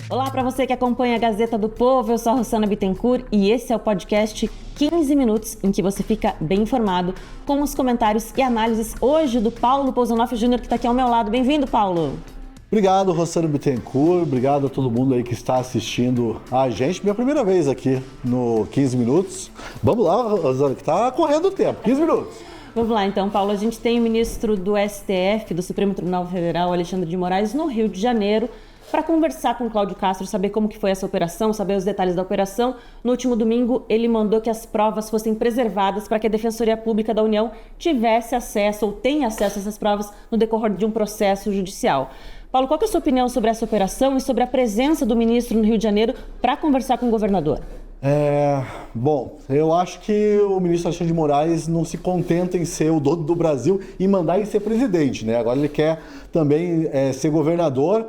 Olá para você que acompanha a Gazeta do Povo, eu sou a Rossana Bittencourt e esse é o podcast 15 Minutos, em que você fica bem informado com os comentários e análises hoje do Paulo Pousanoff Júnior, que está aqui ao meu lado. Bem-vindo, Paulo! Obrigado, Rossana Bittencourt, obrigado a todo mundo aí que está assistindo a gente. Minha primeira vez aqui no 15 Minutos. Vamos lá, Rossana, que está correndo o tempo, 15 minutos. Vamos lá então, Paulo. A gente tem o ministro do STF, do Supremo Tribunal Federal, Alexandre de Moraes, no Rio de Janeiro, para conversar com o Cláudio Castro, saber como que foi essa operação, saber os detalhes da operação. No último domingo, ele mandou que as provas fossem preservadas para que a Defensoria Pública da União tivesse acesso ou tenha acesso a essas provas no decorrer de um processo judicial. Paulo, qual que é a sua opinião sobre essa operação e sobre a presença do ministro no Rio de Janeiro para conversar com o governador? Bom, eu acho que o ministro Alexandre de Moraes não se contenta em ser o dono do Brasil e mandar ele ser presidente, né? Agora ele quer também ser governador.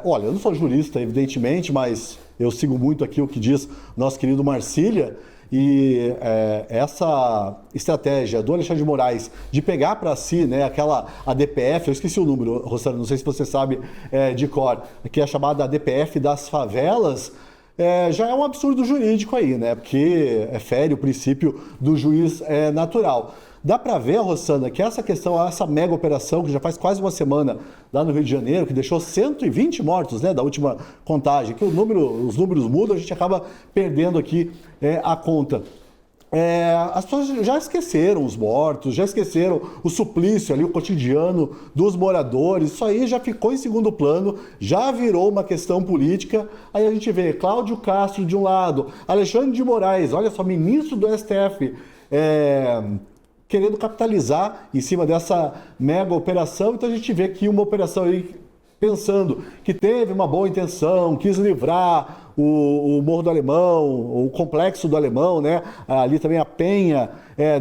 Olha, eu não sou jurista, evidentemente, mas eu sigo muito aqui o que diz nosso querido Marcília. E essa estratégia do Alexandre de Moraes de pegar para si, né, aquela ADPF, eu esqueci o número, Rossana, não sei se você sabe de cor, que é a chamada ADPF das favelas, já é um absurdo jurídico aí, né? Porque fere o princípio do juiz natural. Dá para ver, Rossana, que essa questão, essa mega operação, que já faz quase uma semana lá no Rio de Janeiro, que deixou 120 mortos, né, da última contagem, que os números mudam, a gente acaba perdendo aqui a conta. As pessoas já esqueceram os mortos, já esqueceram o suplício ali, o cotidiano dos moradores. Isso aí já ficou em segundo plano, já virou uma questão política. Aí a gente vê Cláudio Castro de um lado, Alexandre de Moraes, olha só, ministro do STF, querendo capitalizar em cima dessa mega operação. Então a gente vê que uma operação aí pensando que teve uma boa intenção, quis livrar o Morro do Alemão, o Complexo do Alemão, né? Ali também a Penha,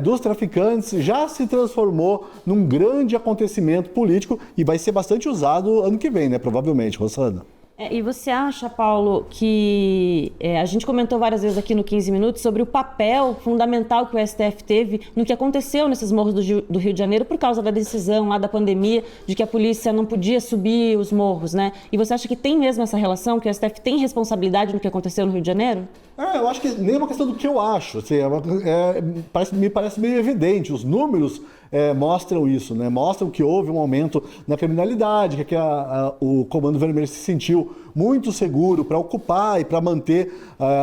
dos traficantes, já se transformou num grande acontecimento político e vai ser bastante usado ano que vem, né? Provavelmente, Rossana. E você acha, Paulo, que a gente comentou várias vezes aqui no 15 Minutos sobre o papel fundamental que o STF teve no que aconteceu nesses morros do Rio de Janeiro por causa da decisão lá da pandemia de que a polícia não podia subir os morros, né? E você acha que tem mesmo essa relação, que o STF tem responsabilidade no que aconteceu no Rio de Janeiro? Eu acho que nem é uma questão do que eu acho, assim, me parece meio evidente, os números mostram isso, né? Mostram que houve um aumento na criminalidade, que o Comando Vermelho se sentiu muito seguro para ocupar e para manter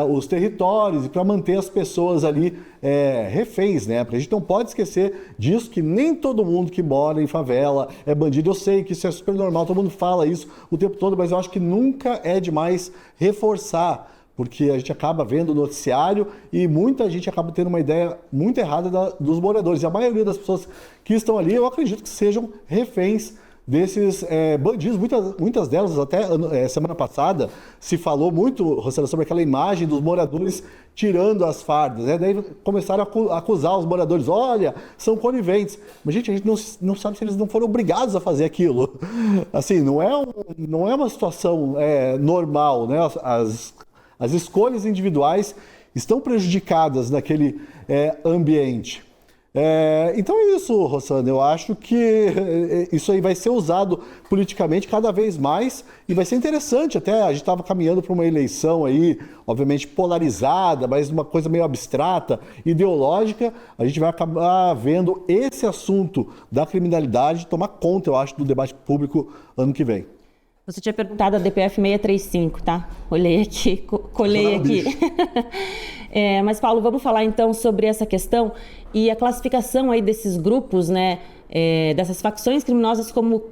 os territórios e para manter as pessoas ali reféns, né? Porque a gente não pode esquecer disso, que nem todo mundo que mora em favela é bandido. Eu sei que isso é super normal, todo mundo fala isso o tempo todo, mas eu acho que nunca é demais reforçar, porque a gente acaba vendo o noticiário e muita gente acaba tendo uma ideia muito errada dos moradores. E a maioria das pessoas que estão ali, eu acredito que sejam reféns desses bandidos. Muitas delas, até semana passada, se falou muito, Rossana, sobre aquela imagem dos moradores tirando as fardas, né? Daí começaram a acusar os moradores, olha, são coniventes. Mas, gente, a gente não sabe se eles não foram obrigados a fazer aquilo. Assim, não é uma situação normal, né? As escolhas individuais estão prejudicadas naquele ambiente. Então é isso, Rossana. Eu acho que isso aí vai ser usado politicamente cada vez mais e vai ser interessante. Até a gente estava caminhando para uma eleição aí, obviamente polarizada, mas uma coisa meio abstrata, ideológica. A gente vai acabar vendo esse assunto da criminalidade tomar conta, eu acho, do debate público ano que vem. Você tinha perguntado a DPF 635, tá? Olhei aqui, colei aqui. Mas, Paulo, vamos falar então sobre essa questão e a classificação aí desses grupos, né? Dessas facções criminosas como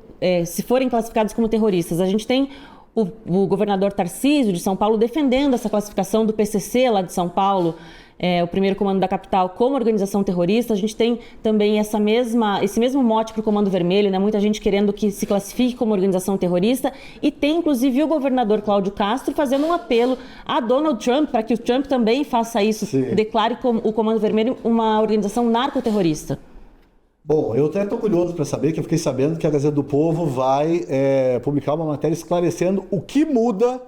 se forem classificados como terroristas. A gente tem o governador Tarcísio de São Paulo defendendo essa classificação do PCC lá de São Paulo, o primeiro comando da capital, como organização terrorista. A gente tem também esse mesmo mote para o Comando Vermelho, né? Muita gente querendo que se classifique como organização terrorista, e tem inclusive o governador Cláudio Castro fazendo um apelo a Donald Trump para que o Trump também faça isso. Sim. Declare o Comando Vermelho uma organização narcoterrorista. Bom, eu até estou curioso para saber, que eu fiquei sabendo que a Gazeta do Povo vai publicar uma matéria esclarecendo o que muda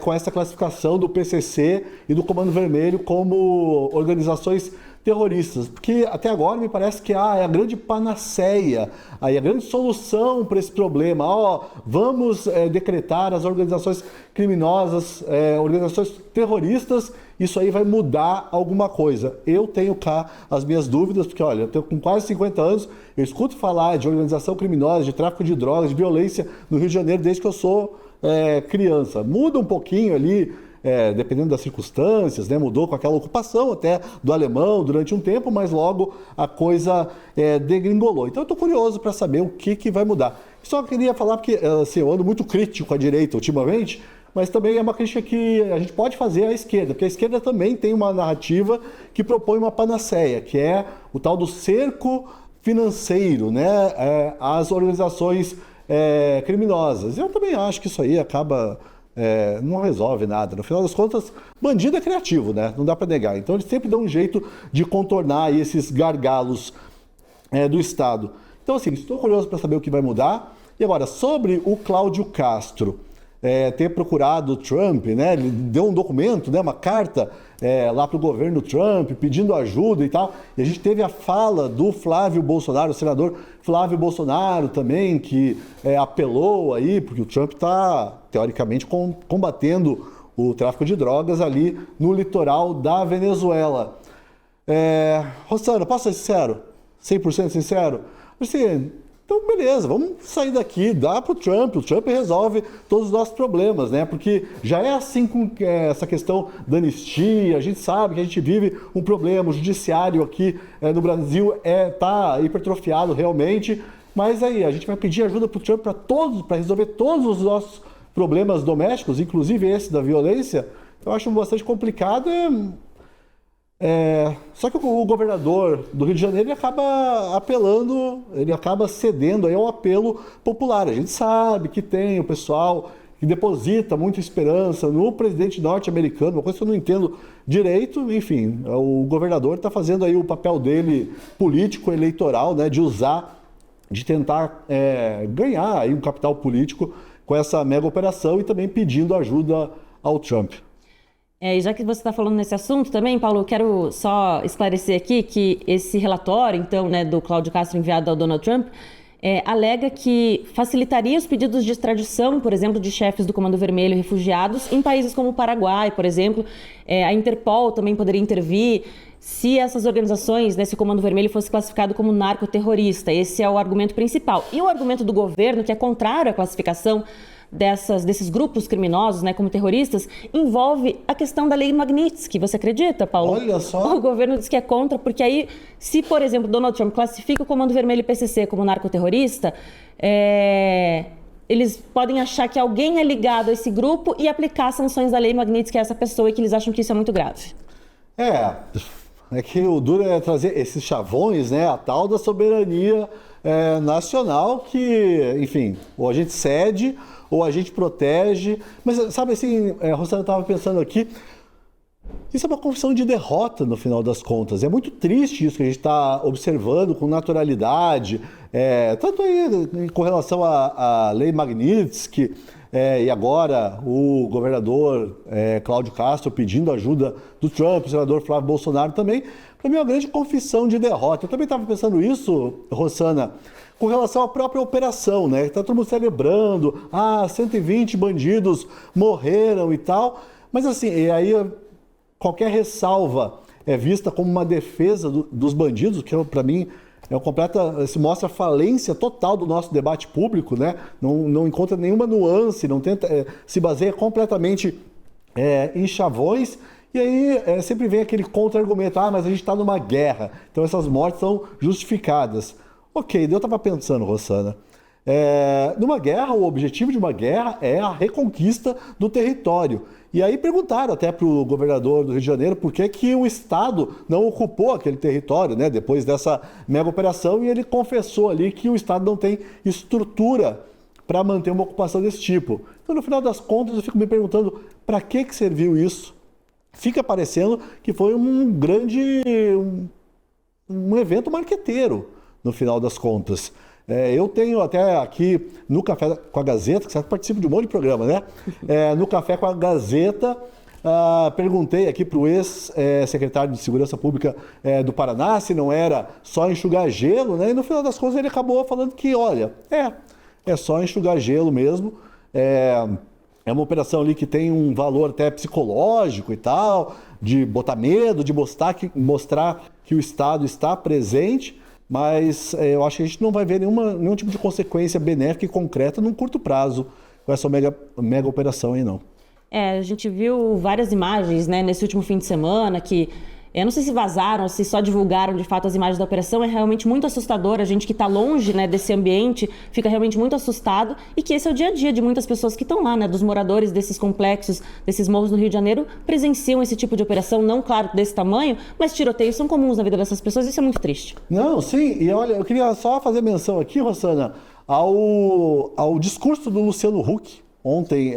com essa classificação do PCC e do Comando Vermelho como organizações terroristas, porque até agora me parece que é a grande panaceia, aí a grande solução para esse problema. Vamos decretar as organizações criminosas, organizações terroristas, isso aí vai mudar alguma coisa. Eu tenho cá as minhas dúvidas, porque olha, eu tenho com quase 50 anos, eu escuto falar de organização criminosa, de tráfico de drogas, de violência no Rio de Janeiro desde que eu sou criança. Muda um pouquinho ali, dependendo das circunstâncias, né? Mudou com aquela ocupação até do alemão durante um tempo, mas logo a coisa degringolou. Então eu estou curioso para saber o que vai mudar. Só queria falar porque assim, eu ando muito crítico à direita ultimamente, mas também é uma crítica que a gente pode fazer à esquerda, porque a esquerda também tem uma narrativa que propõe uma panaceia, que é o tal do cerco financeiro, né? Às organizações criminosas. Eu também acho que isso aí acaba... não resolve nada. No final das contas, bandido é criativo, né? Não dá para negar. Então, eles sempre dão um jeito de contornar aí esses gargalos do Estado. Então, assim, estou curioso para saber o que vai mudar. E agora, sobre o Cláudio Castro ter procurado o Trump, né? Ele deu um documento, né? Uma carta lá para o governo Trump, pedindo ajuda e tal. E a gente teve a fala do Flávio Bolsonaro, o senador Flávio Bolsonaro também, que apelou aí, porque o Trump está, teoricamente, combatendo o tráfico de drogas ali no litoral da Venezuela. Rossana, posso ser sincero? 100% sincero? Assim, então, beleza, vamos sair daqui, dá para o Trump resolve todos os nossos problemas, né? Porque já é assim com essa questão da anistia, a gente sabe que a gente vive um problema, o judiciário aqui no Brasil está hipertrofiado realmente, mas aí a gente vai pedir ajuda para o Trump para resolver todos os nossos problemas domésticos, inclusive esse da violência. Eu acho bastante complicado. Só que o governador do Rio de Janeiro ele acaba apelando, ele acaba cedendo aí ao apelo popular. A gente sabe que tem o pessoal que deposita muita esperança no presidente norte-americano, uma coisa que eu não entendo direito. Enfim, o governador está fazendo aí o papel dele político, eleitoral, né, de tentar ganhar aí um capital político com essa mega operação e também pedindo ajuda ao Trump. E já que você está falando nesse assunto também, Paulo, eu quero só esclarecer aqui que esse relatório, então, né, do Cláudio Castro enviado ao Donald Trump, alega que facilitaria os pedidos de extradição, por exemplo, de chefes do Comando Vermelho e refugiados em países como o Paraguai, por exemplo. A Interpol também poderia intervir se essas organizações, né, se o Comando Vermelho fosse classificado como narcoterrorista. Esse é o argumento principal. E o argumento do governo, que é contrário à classificação desses grupos criminosos, né, como terroristas, envolve a questão da lei Magnitsky. Você acredita, Paulo? Olha só. O governo diz que é contra, porque aí, se, por exemplo, Donald Trump classifica o Comando Vermelho e PCC como narcoterrorista, eles podem achar que alguém é ligado a esse grupo e aplicar sanções da lei Magnitsky a essa pessoa, e que eles acham que isso é muito grave. É que o duro é trazer esses chavões, né, a tal da soberania nacional que, enfim, ou a gente cede ou a gente protege. Mas, sabe assim, Rosana, estava pensando aqui, isso é uma confissão de derrota no final das contas. É muito triste isso que a gente está observando com naturalidade, tanto aí com relação à lei Magnitsky, e agora o governador Cláudio Castro pedindo ajuda do Trump, o senador Flávio Bolsonaro também. Para mim é uma grande confissão de derrota. Eu também estava pensando isso, Rosana, com relação à própria operação, né? Está todo mundo celebrando, 120 bandidos morreram e tal, mas assim, e aí qualquer ressalva é vista como uma defesa dos bandidos, que para mim se mostra a falência total do nosso debate público, né? Não encontra nenhuma nuance, não tenta, se baseia completamente em chavões. E aí sempre vem aquele contra-argumento, mas a gente está numa guerra, então essas mortes são justificadas. Ok, eu estava pensando, Rosana, numa guerra, o objetivo de uma guerra é a reconquista do território. E aí perguntaram até para o governador do Rio de Janeiro por que o Estado não ocupou aquele território, né, depois dessa mega operação, e ele confessou ali que o Estado não tem estrutura para manter uma ocupação desse tipo. Então, no final das contas, eu fico me perguntando para que serviu isso. Fica parecendo que foi um evento marqueteiro, no final das contas. Eu tenho até aqui no Café com a Gazeta, que você participa de um monte de programa, né? No Café com a Gazeta, Perguntei aqui para o ex-secretário de Segurança Pública do Paraná se não era só enxugar gelo, né? E no final das contas ele acabou falando que, olha, é só enxugar gelo mesmo. É uma operação ali que tem um valor até psicológico e tal, de botar medo, de mostrar que o Estado está presente, mas eu acho que a gente não vai ver nenhum tipo de consequência benéfica e concreta num curto prazo com essa mega operação aí, não. A gente viu várias imagens, né, nesse último fim de semana que, eu não sei se vazaram, se só divulgaram de fato as imagens da operação, é realmente muito assustador. A gente que está longe, né, desse ambiente fica realmente muito assustado, e que esse é o dia a dia de muitas pessoas que estão lá, né, dos moradores desses complexos, desses morros no Rio de Janeiro, presenciam esse tipo de operação, não, claro, desse tamanho, mas tiroteios são comuns na vida dessas pessoas, e isso é muito triste. Não, sim, e olha, eu queria só fazer menção aqui, Rossana, ao discurso do Luciano Huck, ontem,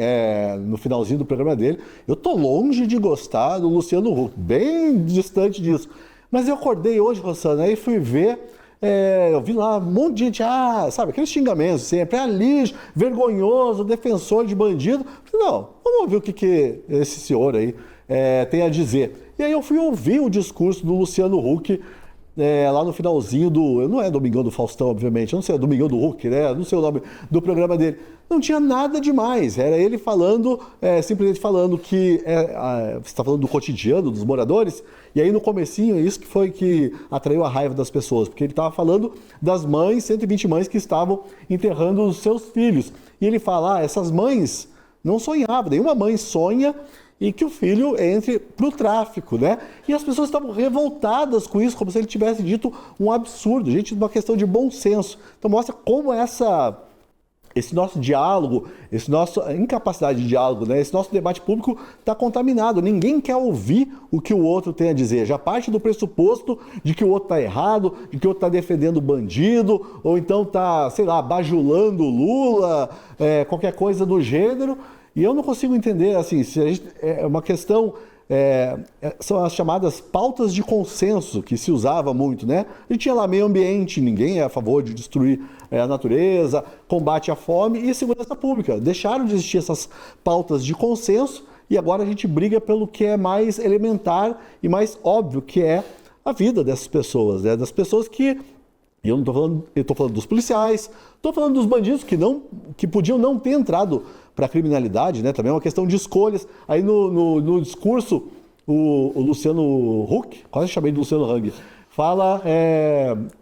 no finalzinho do programa dele. Eu tô longe de gostar do Luciano Huck, bem distante disso. Mas eu acordei hoje, Rossana, e fui ver, eu vi lá um monte de gente, sabe, aqueles xingamentos sempre, lixo, vergonhoso, defensor de bandido. Não, vamos ouvir o que esse senhor aí tem a dizer. E aí eu fui ouvir o discurso do Luciano Huck, lá no finalzinho não é Domingão do Faustão, obviamente, não sei, é Domingão do Huck, né? Não sei o nome do programa dele. Não tinha nada demais, era ele falando, simplesmente falando que, você está falando do cotidiano dos moradores, e aí no comecinho, isso que foi que atraiu a raiva das pessoas, porque ele estava falando das mães, 120 mães que estavam enterrando os seus filhos. E ele fala, essas mães não sonhavam, nenhuma mãe sonha e que o filho entre para o tráfico, né? E as pessoas estavam revoltadas com isso, como se ele tivesse dito um absurdo. Gente, uma questão de bom senso. Então mostra como esse nosso diálogo, essa nossa incapacidade de diálogo, né? Esse nosso debate público está contaminado. Ninguém quer ouvir o que o outro tem a dizer. Já parte do pressuposto de que o outro está errado, de que o outro está defendendo o bandido, ou então está, sei lá, bajulando o Lula, qualquer coisa do gênero. E eu não consigo entender, assim, se a gente, é uma questão, são as chamadas pautas de consenso, que se usava muito, né? A gente tinha lá meio ambiente, ninguém é a favor de destruir a natureza, combate à fome e segurança pública. Deixaram de existir essas pautas de consenso e agora a gente briga pelo que é mais elementar e mais óbvio, que é a vida dessas pessoas, né? Das pessoas que... Eu não estou falando, eu estou falando dos policiais, estou falando dos bandidos que podiam não ter entrado para a criminalidade, né? Também é uma questão de escolhas. Aí no discurso, o Luciano Huck, quase chamei de Luciano Hang, fala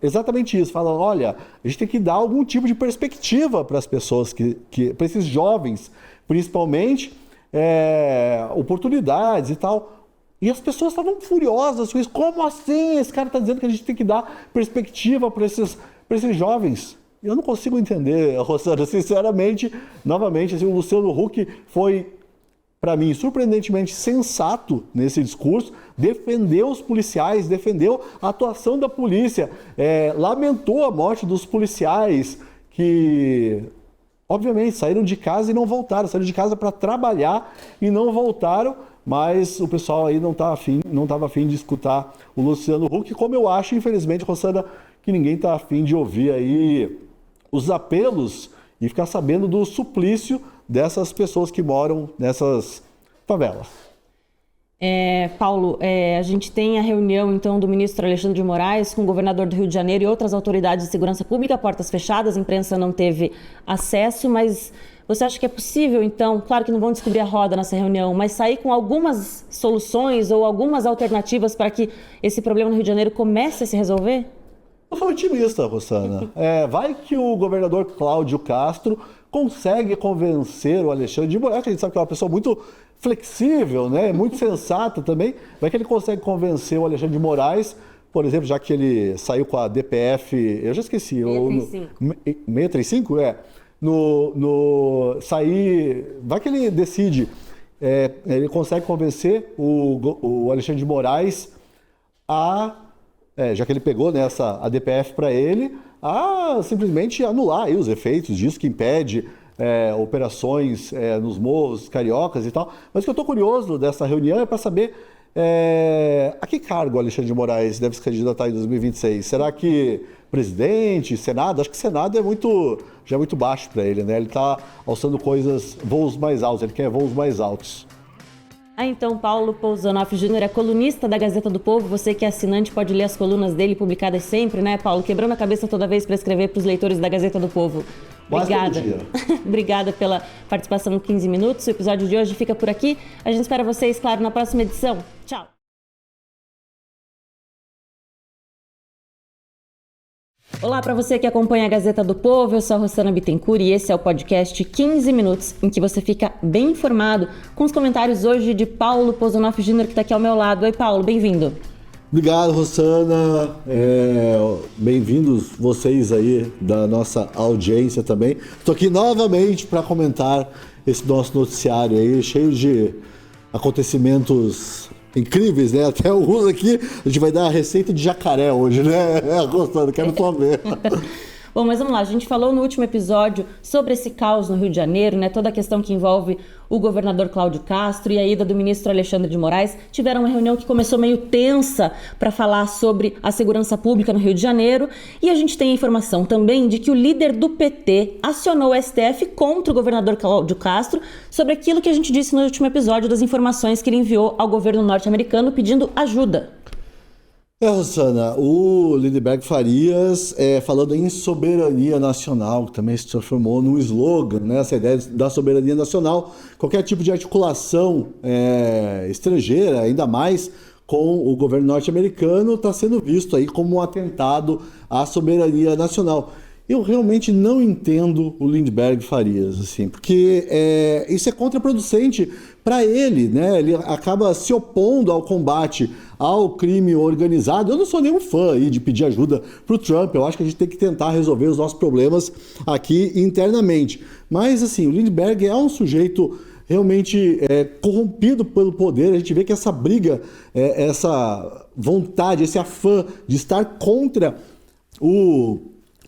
exatamente isso. Fala, olha, a gente tem que dar algum tipo de perspectiva para as pessoas, para esses jovens, principalmente, oportunidades e tal. E as pessoas estavam furiosas com isso. Como assim? Esse cara está dizendo que a gente tem que dar perspectiva para esses jovens. Eu não consigo entender, Rossana, sinceramente, novamente, assim, o Luciano Huck foi, para mim, surpreendentemente sensato nesse discurso, defendeu os policiais, defendeu a atuação da polícia, lamentou a morte dos policiais que... Obviamente, saíram de casa e não voltaram, saíram de casa para trabalhar e não voltaram, mas o pessoal aí não estava afim de escutar o Luciano Huck, como eu acho, infelizmente, Rossana, que ninguém está afim de ouvir aí os apelos e ficar sabendo do suplício dessas pessoas que moram nessas favelas. Paulo, a gente tem a reunião, então, do ministro Alexandre de Moraes com o governador do Rio de Janeiro e outras autoridades de segurança pública, portas fechadas, a imprensa não teve acesso, mas você acha que é possível, então, claro que não vão descobrir a roda nessa reunião, mas sair com algumas soluções ou algumas alternativas para que esse problema no Rio de Janeiro comece a se resolver? Eu sou otimista, Rossana. Vai que o governador Cláudio Castro consegue convencer o Alexandre de Moraes, que a gente sabe que é uma pessoa muito flexível, né? Muito sensata também. Vai que ele consegue convencer o Alexandre de Moraes, por exemplo, já que ele saiu com a DPF, eu já esqueci. 635? Vai que ele decide, ele consegue convencer o Alexandre de Moraes já que ele pegou a DPF para ele, a simplesmente anular aí os efeitos disso, que impede operações nos morros cariocas e tal. Mas o que eu estou curioso dessa reunião é para saber a que cargo o Alexandre de Moraes deve se candidatar em 2026. Será que presidente, Senado? Acho que Senado já é muito baixo para ele, né? Ele está alçando voos mais altos, ele quer voos mais altos. Então, Paulo Pousonoff Júnior é colunista da Gazeta do Povo. Você que é assinante pode ler as colunas dele publicadas sempre, né, Paulo? Quebrando a cabeça toda vez para escrever para os leitores da Gazeta do Povo. Obrigada. Obrigada pela participação no 15 Minutos. O episódio de hoje fica por aqui. A gente espera vocês, claro, na próxima edição. Tchau. Olá para você que acompanha a Gazeta do Povo, eu sou a Rossana Bittencourt e esse é o podcast 15 Minutos, em que você fica bem informado com os comentários hoje de Paulo Pousonoff Júnior, que está aqui ao meu lado. Oi, Paulo, bem-vindo. Obrigado, Rossana. Bem-vindos vocês aí da nossa audiência também. Estou aqui novamente para comentar esse nosso noticiário aí, cheio de acontecimentos incríveis, né? Até alguns aqui, a gente vai dar a receita de jacaré hoje, né? Rossana, quero só ver. Bom, mas vamos lá, a gente falou no último episódio sobre esse caos no Rio de Janeiro, né? Toda a questão que envolve o governador Cláudio Castro e a ida do ministro Alexandre de Moraes. Tiveram uma reunião que começou meio tensa para falar sobre a segurança pública no Rio de Janeiro. E a gente tem a informação também de que o líder do PT acionou o STF contra o governador Cláudio Castro sobre aquilo que a gente disse no último episódio das informações que ele enviou ao governo norte-americano pedindo ajuda. Rossana, o Lindenberg Farias, falando em soberania nacional, que também se transformou num slogan, né? Essa ideia da soberania nacional, qualquer tipo de articulação estrangeira, ainda mais com o governo norte-americano, está sendo visto aí como um atentado à soberania nacional. Eu realmente não entendo o Lindenberg Farias, assim, porque isso é contraproducente para ele, né? Ele acaba se opondo ao combate ao crime organizado. Eu não sou nenhum fã aí de pedir ajuda para o Trump. Eu acho que a gente tem que tentar resolver os nossos problemas aqui internamente. Mas, assim, o Lindenberg é um sujeito realmente corrompido pelo poder. A gente vê que essa briga, essa vontade, esse afã de estar contra o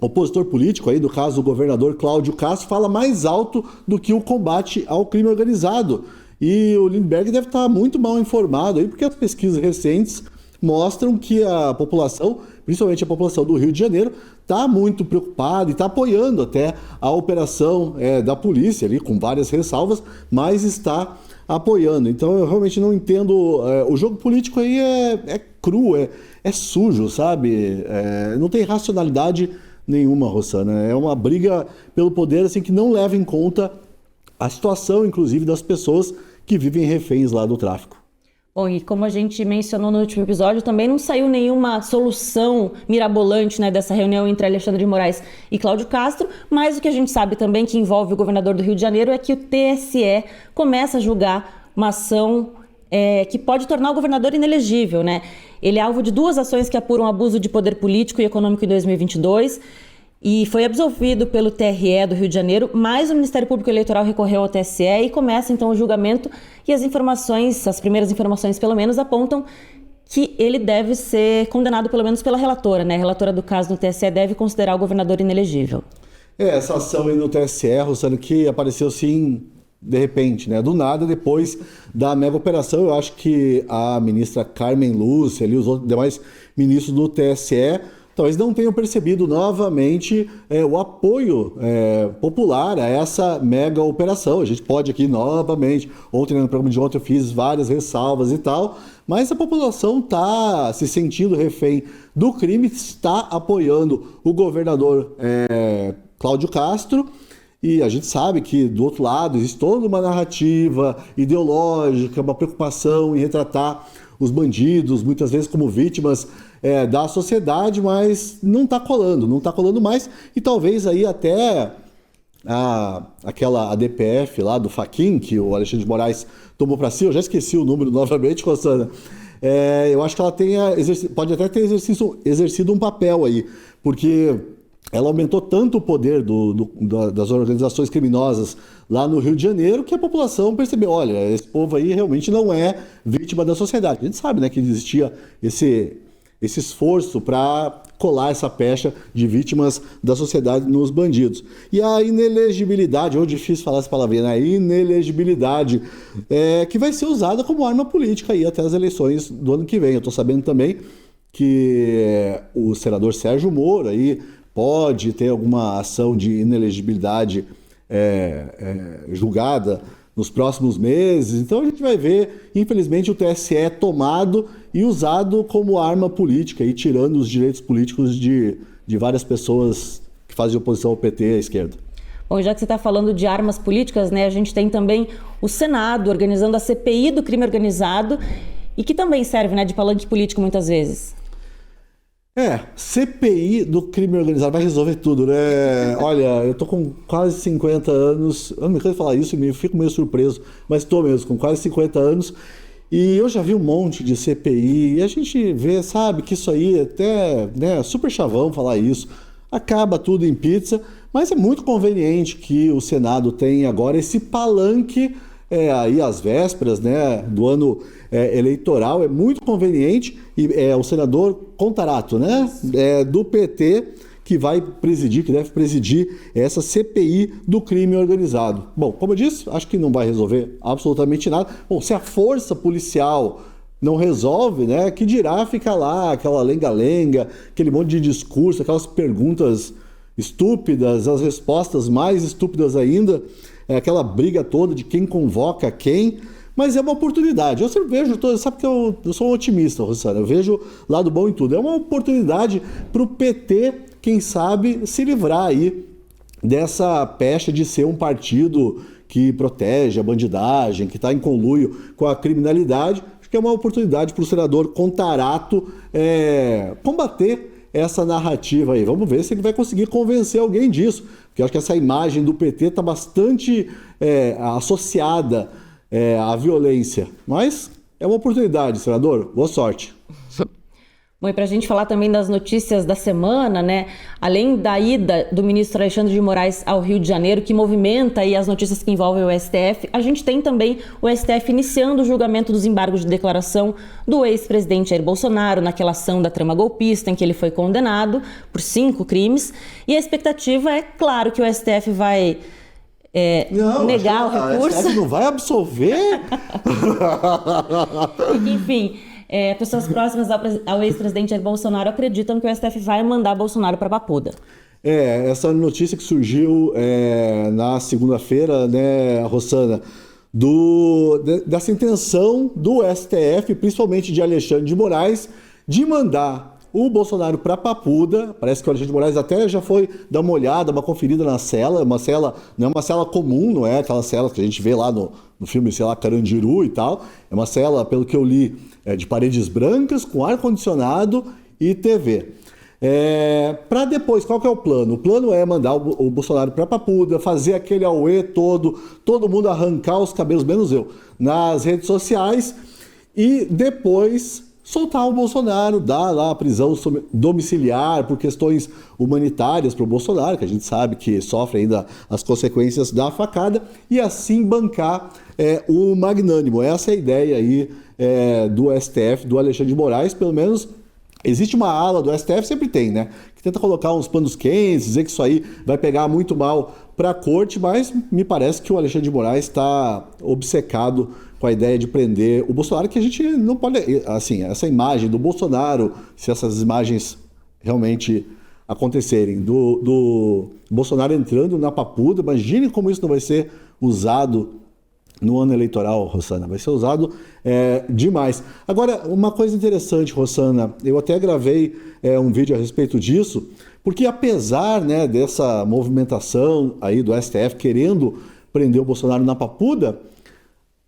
opositor político, aí, no caso o governador Cláudio Castro, fala mais alto do que o combate ao crime organizado. E o Lindenberg deve estar muito mal informado, aí, porque as pesquisas recentes mostram que a população, principalmente a população do Rio de Janeiro, está muito preocupada e está apoiando até a operação da polícia, ali, com várias ressalvas, mas está apoiando. Então eu realmente não entendo. O jogo político aí é cru, é sujo, sabe? Não tem racionalidade nenhuma, Rossana. É uma briga pelo poder assim, que não leva em conta a situação, inclusive, das pessoas que vivem reféns lá do tráfico. Bom, e como a gente mencionou no último episódio, também não saiu nenhuma solução mirabolante, né, dessa reunião entre Alexandre de Moraes e Cláudio Castro, mas o que a gente sabe também que envolve o governador do Rio de Janeiro é que o TSE começa a julgar uma ação que pode tornar o governador inelegível, né? Ele é alvo de 2 ações que apuram abuso de poder político e econômico em 2022 e foi absolvido pelo TRE do Rio de Janeiro, mas o Ministério Público Eleitoral recorreu ao TSE e começa então o julgamento e as primeiras informações pelo menos, apontam que ele deve ser condenado pelo menos pela relatora, né? A relatora do caso no TSE deve considerar o governador inelegível. Essa ação aí no TSE, Rossano, que apareceu assim de repente, né? Do nada, depois da mega operação. Eu acho que a ministra Carmen Lúcia e os outros demais ministros do TSE talvez não tenham percebido novamente o apoio popular a essa mega operação. A gente pode aqui novamente, ontem no programa de ontem eu fiz várias ressalvas e tal, mas a população está se sentindo refém do crime, está apoiando o governador Cláudio Castro. E a gente sabe que, do outro lado, existe toda uma narrativa ideológica, uma preocupação em retratar os bandidos, muitas vezes como vítimas da sociedade, mas não está colando mais. E talvez aí até aquela ADPF lá do Fachin, que o Alexandre de Moraes tomou para si, eu já esqueci o número novamente, Rossana, eu acho que ela pode até ter exercido um papel aí, porque ela aumentou tanto o poder das organizações criminosas lá no Rio de Janeiro que a população percebeu, olha, esse povo aí realmente não é vítima da sociedade. A gente sabe, né, que existia esse esforço para colar essa pecha de vítimas da sociedade nos bandidos. E a inelegibilidade, ou difícil falar essa palavrinha, né? Inelegibilidade, que vai ser usada como arma política aí até as eleições do ano que vem. Eu estou sabendo também que o senador Sérgio Moro aí pode ter alguma ação de inelegibilidade julgada nos próximos meses. Então a gente vai ver, infelizmente, o TSE tomado e usado como arma política, e tirando os direitos políticos de várias pessoas que fazem oposição ao PT e à esquerda. Bom, já que você está falando de armas políticas, né, a gente tem também o Senado organizando a CPI do crime organizado, e que também serve, né, de palanque político muitas vezes. CPI do crime organizado vai resolver tudo, né? Olha, eu tô com quase 50 anos, eu não me canso de falar isso e fico meio surpreso, mas tô mesmo, com quase 50 anos, e eu já vi um monte de CPI, e a gente vê, sabe, que isso aí até, né, super chavão falar isso, acaba tudo em pizza, mas é muito conveniente que o Senado tenha agora esse palanque aí às vésperas, né, do ano eleitoral. É muito conveniente, e é o senador Contarato, né, do PT, que vai presidir, que deve presidir essa CPI do crime organizado. Bom, como eu disse, acho que não vai resolver absolutamente nada. Bom, se a força policial não resolve, né, que dirá ficar lá aquela lenga-lenga, aquele monte de discurso, aquelas perguntas estúpidas, as respostas mais estúpidas ainda, aquela briga toda de quem convoca quem, mas é uma oportunidade. Eu sempre vejo, sabe que eu sou um otimista, Rossana, eu vejo lado bom em tudo. É uma oportunidade para o PT, quem sabe, se livrar aí dessa pecha de ser um partido que protege a bandidagem, que está em conluio com a criminalidade. Acho que é uma oportunidade para o senador Contarato combater essa narrativa aí. Vamos ver se ele vai conseguir convencer alguém disso, porque eu acho que essa imagem do PT está bastante associada à violência. Mas é uma oportunidade, senador. Boa sorte. Bom, e para a gente falar também das notícias da semana, né? Além da ida do ministro Alexandre de Moraes ao Rio de Janeiro, que movimenta aí as notícias que envolvem o STF, a gente tem também o STF iniciando o julgamento dos embargos de declaração do ex-presidente Jair Bolsonaro naquela ação da trama golpista em que ele foi condenado por 5 crimes. E a expectativa é, claro, que o STF vai negar o recurso. O STF não vai absolver? Enfim... pessoas próximas ao ex-presidente Jair Bolsonaro acreditam que o STF vai mandar Bolsonaro para Papuda. Essa notícia que surgiu na segunda-feira, né, Rossana, dessa intenção do STF, principalmente de Alexandre de Moraes, de mandar o Bolsonaro para Papuda. Parece que o Alexandre de Moraes até já foi dar uma olhada, uma conferida na cela. Uma cela, não é uma cela comum, não é aquela cela que a gente vê lá no filme, sei lá, Carandiru e tal. É uma cela, pelo que eu li, de paredes brancas, com ar-condicionado e TV. Para depois, qual que é o plano? O plano é mandar o Bolsonaro para Papuda, fazer aquele auê todo mundo arrancar os cabelos, menos eu, nas redes sociais, e depois soltar o Bolsonaro, dar lá a prisão domiciliar por questões humanitárias para o Bolsonaro, que a gente sabe que sofre ainda as consequências da facada, e assim bancar o magnânimo. Essa é a ideia aí do STF, do Alexandre de Moraes. Pelo menos existe uma ala do STF, sempre tem, né, que tenta colocar uns panos quentes, dizer que isso aí vai pegar muito mal para a corte, mas me parece que o Alexandre de Moraes está obcecado com a ideia de prender o Bolsonaro, que a gente não pode... Assim, essa imagem do Bolsonaro, se essas imagens realmente acontecerem, do Bolsonaro entrando na Papuda, imagine como isso não vai ser usado no ano eleitoral, Rossana. Vai ser usado demais. Agora, uma coisa interessante, Rossana, eu até gravei um vídeo a respeito disso, porque apesar, né, dessa movimentação aí do STF querendo prender o Bolsonaro na Papuda,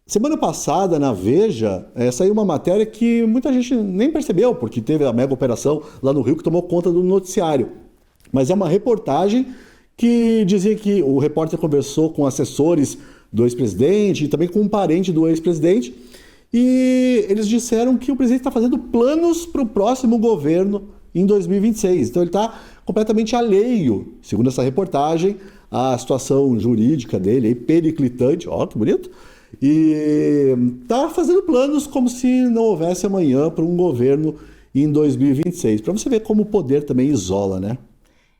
semana passada, na Veja, saiu uma matéria que muita gente nem percebeu, porque teve a mega operação lá no Rio que tomou conta do noticiário. Mas é uma reportagem que dizia que o repórter conversou com assessores do ex-presidente e também com um parente do ex-presidente, e eles disseram que o presidente está fazendo planos para o próximo governo em 2026. Então ele está completamente alheio, segundo essa reportagem, à situação jurídica dele, aí, periclitante, ó, que bonito, e está fazendo planos como se não houvesse amanhã para um governo em 2026. Para você ver como o poder também isola, né?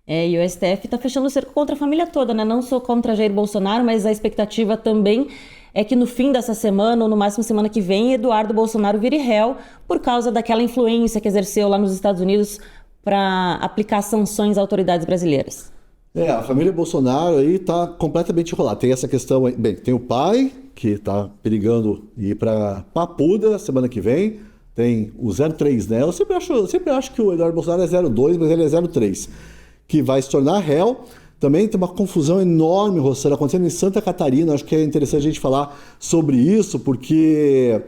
E o STF está fechando o cerco contra a família toda, né? Não só contra Jair Bolsonaro, mas a expectativa também é que no fim dessa semana, ou no máximo semana que vem, Eduardo Bolsonaro vire réu por causa daquela influência que exerceu lá nos Estados Unidos para aplicar sanções a autoridades brasileiras. A família Bolsonaro aí tá completamente enrolada. Tem essa questão aí, bem, tem o pai, que tá perigando ir para Papuda semana que vem, tem o 03, né? Eu sempre acho que o Eduardo Bolsonaro é 02, mas ele é 03, que vai se tornar réu. Também tem uma confusão enorme, Rossana, acontecendo em Santa Catarina. Acho que é interessante a gente falar sobre isso, porque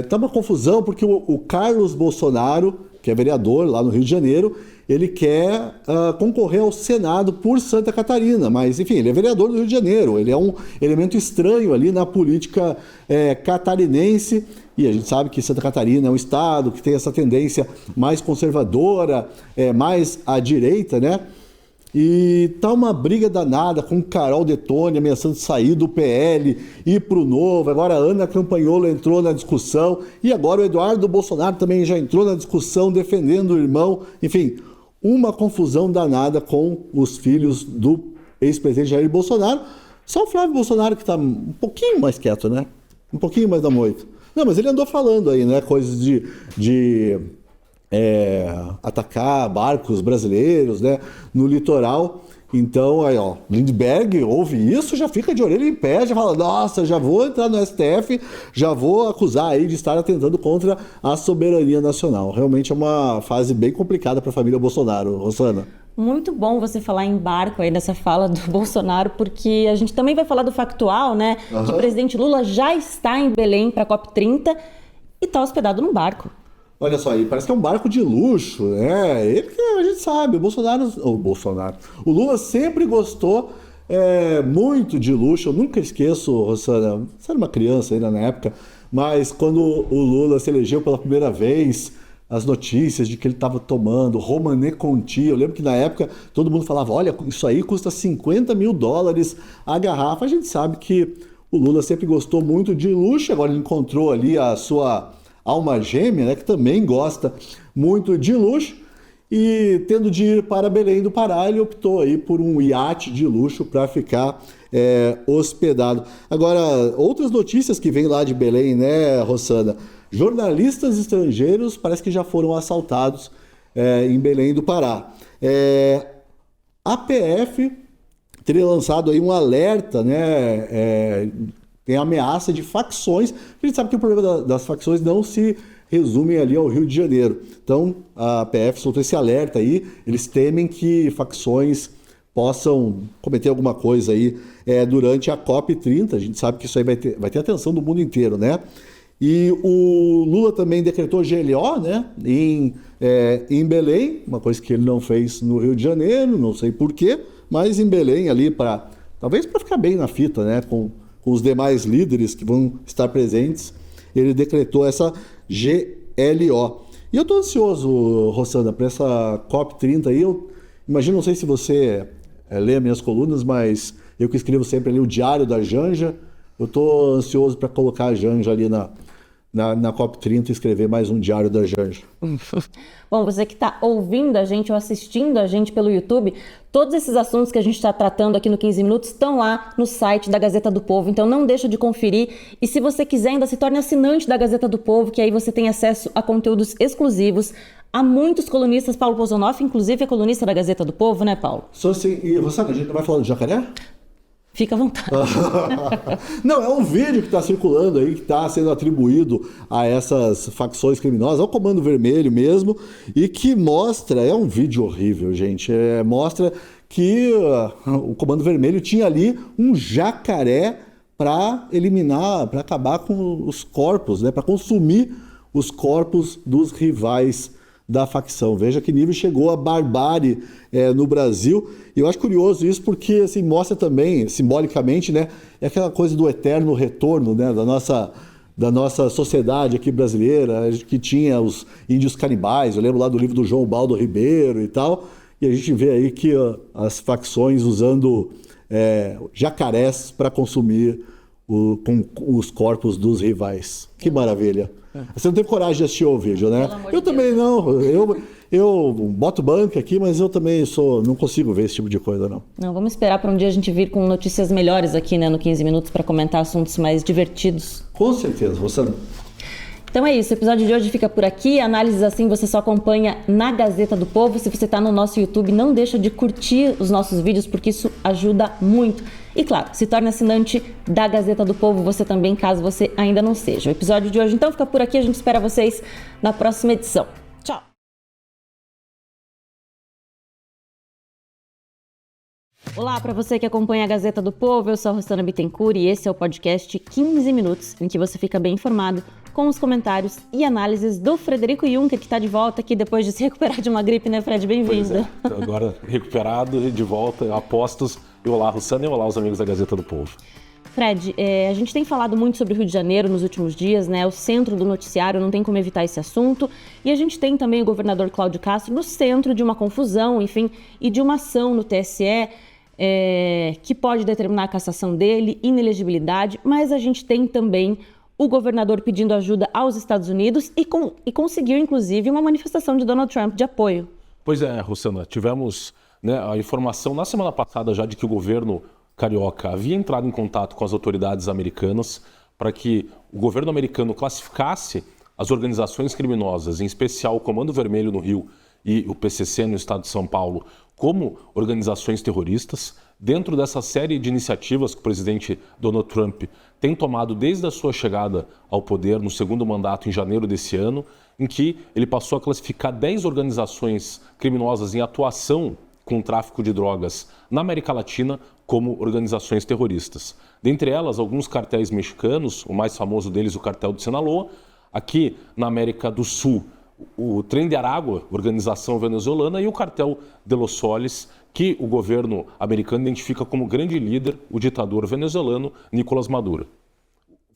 tá uma confusão, porque o Carlos Bolsonaro, que é vereador lá no Rio de Janeiro, ele quer concorrer ao Senado por Santa Catarina, mas enfim, ele é vereador do Rio de Janeiro, ele é um elemento estranho ali na política catarinense, e a gente sabe que Santa Catarina é um estado que tem essa tendência mais conservadora, mais à direita, né? E tá uma briga danada com Carol Detone ameaçando sair do PL, ir pro Novo. Agora a Ana Campagnolo entrou na discussão e agora o Eduardo Bolsonaro também já entrou na discussão defendendo o irmão. Enfim, uma confusão danada com os filhos do ex-presidente Jair Bolsonaro. Só o Flávio Bolsonaro que tá um pouquinho mais quieto, né? Um pouquinho mais da moita. Não, mas ele andou falando aí, né? Coisas de atacar barcos brasileiros, né, no litoral. Então, aí, ó, Lindbergh ouve isso, já fica de orelha em pé, já fala, nossa, já vou entrar no STF, já vou acusar aí de estar atentando contra a soberania nacional. Realmente é uma fase bem complicada para a família Bolsonaro, Rosana. Muito bom você falar em barco aí nessa fala do Bolsonaro, porque a gente também vai falar do factual, né, que o presidente Lula já está em Belém para a COP30 e está hospedado num barco. Olha só aí, parece que é um barco de luxo, né? Ele que a gente sabe, o Lula sempre gostou muito de luxo. Eu nunca esqueço, Rosana, você era uma criança ainda na época, mas quando o Lula se elegeu pela primeira vez, as notícias de que ele estava tomando Romanée Conti, eu lembro que na época todo mundo falava, olha, isso aí custa $50 mil a garrafa. A gente sabe que o Lula sempre gostou muito de luxo, agora ele encontrou ali a sua alma gêmea, né, que também gosta muito de luxo, e tendo de ir para Belém do Pará, ele optou aí por um iate de luxo para ficar hospedado. Agora, outras notícias que vêm lá de Belém, né, Rossana? Jornalistas estrangeiros parece que já foram assaltados em Belém do Pará. A PF teria lançado aí um alerta, né, tem ameaça de facções. A gente sabe que o problema das facções não se resume ali ao Rio de Janeiro. Então, a PF soltou esse alerta aí. Eles temem que facções possam cometer alguma coisa aí durante a COP30. A gente sabe que isso aí vai ter atenção do mundo inteiro, né? E o Lula também decretou GLO, né, em Belém, uma coisa que ele não fez no Rio de Janeiro, não sei porquê, mas em Belém ali, talvez para ficar bem na fita, né, com os demais líderes que vão estar presentes, ele decretou essa GLO. E eu estou ansioso, Rossana, para essa COP30 aí. Eu imagino, não sei se você lê minhas colunas, mas eu que escrevo sempre ali o Diário da Janja, eu estou ansioso para colocar a Janja ali na COP30 e escrever mais um Diário da Janja. Bom, você que está ouvindo a gente ou assistindo a gente pelo YouTube, todos esses assuntos que a gente está tratando aqui no 15 Minutos estão lá no site da Gazeta do Povo, então não deixa de conferir. E se você quiser, ainda se torne assinante da Gazeta do Povo, que aí você tem acesso a conteúdos exclusivos. Há muitos colunistas, Paulo Pozonoff, inclusive é colunista da Gazeta do Povo, né, Paulo? Só assim, e Rossana, a gente não vai falar do jacaré? Fica à vontade. Não, é um vídeo que está circulando aí, que está sendo atribuído a essas facções criminosas, ao Comando Vermelho mesmo, e que mostra, é um vídeo horrível, gente, mostra que o Comando Vermelho tinha ali um jacaré para eliminar, para acabar com os corpos, né, para consumir os corpos dos rivais da facção. Veja que nível chegou a barbárie no Brasil. E eu acho curioso isso porque assim, mostra também, simbolicamente, né, aquela coisa do eterno retorno, né, da nossa sociedade aqui brasileira, que tinha os índios canibais. Eu lembro lá do livro do João Baldo Ribeiro e tal. E a gente vê aí que as facções usando jacarés para consumir com os corpos dos rivais. Que maravilha. Você não teve coragem de assistir o vídeo, né? Eu também não. Eu boto banca aqui, mas eu também não consigo ver esse tipo de coisa, não. Não, vamos esperar para um dia a gente vir com notícias melhores aqui, né, no 15 Minutos, para comentar assuntos mais divertidos. Com certeza, Rossana. Então é isso, o episódio de hoje fica por aqui. Análises assim você só acompanha na Gazeta do Povo. Se você está no nosso YouTube, não deixa de curtir os nossos vídeos, porque isso ajuda muito. E claro, se torne assinante da Gazeta do Povo você também, caso você ainda não seja. O episódio de hoje então fica por aqui, a gente espera vocês na próxima edição. Tchau! Olá para você que acompanha a Gazeta do Povo, eu sou a Rosana Bittencourt e esse é o podcast 15 Minutos, em que você fica bem informado com os comentários e análises do Frederico Juncker, que está de volta aqui depois de se recuperar de uma gripe, né, Fred? Bem-vindo. Agora recuperado e de volta, apostos. E olá, Rosana, e olá, os amigos da Gazeta do Povo. Fred, a gente tem falado muito sobre o Rio de Janeiro nos últimos dias, né? O centro do noticiário, não tem como evitar esse assunto. E a gente tem também o governador Cláudio Castro no centro de uma confusão, enfim, e de uma ação no TSE, que pode determinar a cassação dele, inelegibilidade, mas a gente tem também o governador pedindo ajuda aos Estados Unidos e conseguiu, inclusive, uma manifestação de Donald Trump de apoio. Pois é, Rosana, tivemos a informação na semana passada já de que o governo carioca havia entrado em contato com as autoridades americanas para que o governo americano classificasse as organizações criminosas, em especial o Comando Vermelho no Rio e o PCC no estado de São Paulo, como organizações terroristas, dentro dessa série de iniciativas que o presidente Donald Trump tem tomado desde a sua chegada ao poder no segundo mandato em janeiro desse ano, em que ele passou a classificar 10 organizações criminosas em atuação com o tráfico de drogas na América Latina como organizações terroristas. Dentre elas, alguns cartéis mexicanos, o mais famoso deles, o cartel de Sinaloa. Aqui na América do Sul, o Tren de Aragua, organização venezuelana, e o cartel de Los Soles, que o governo americano identifica como grande líder o ditador venezuelano Nicolás Maduro.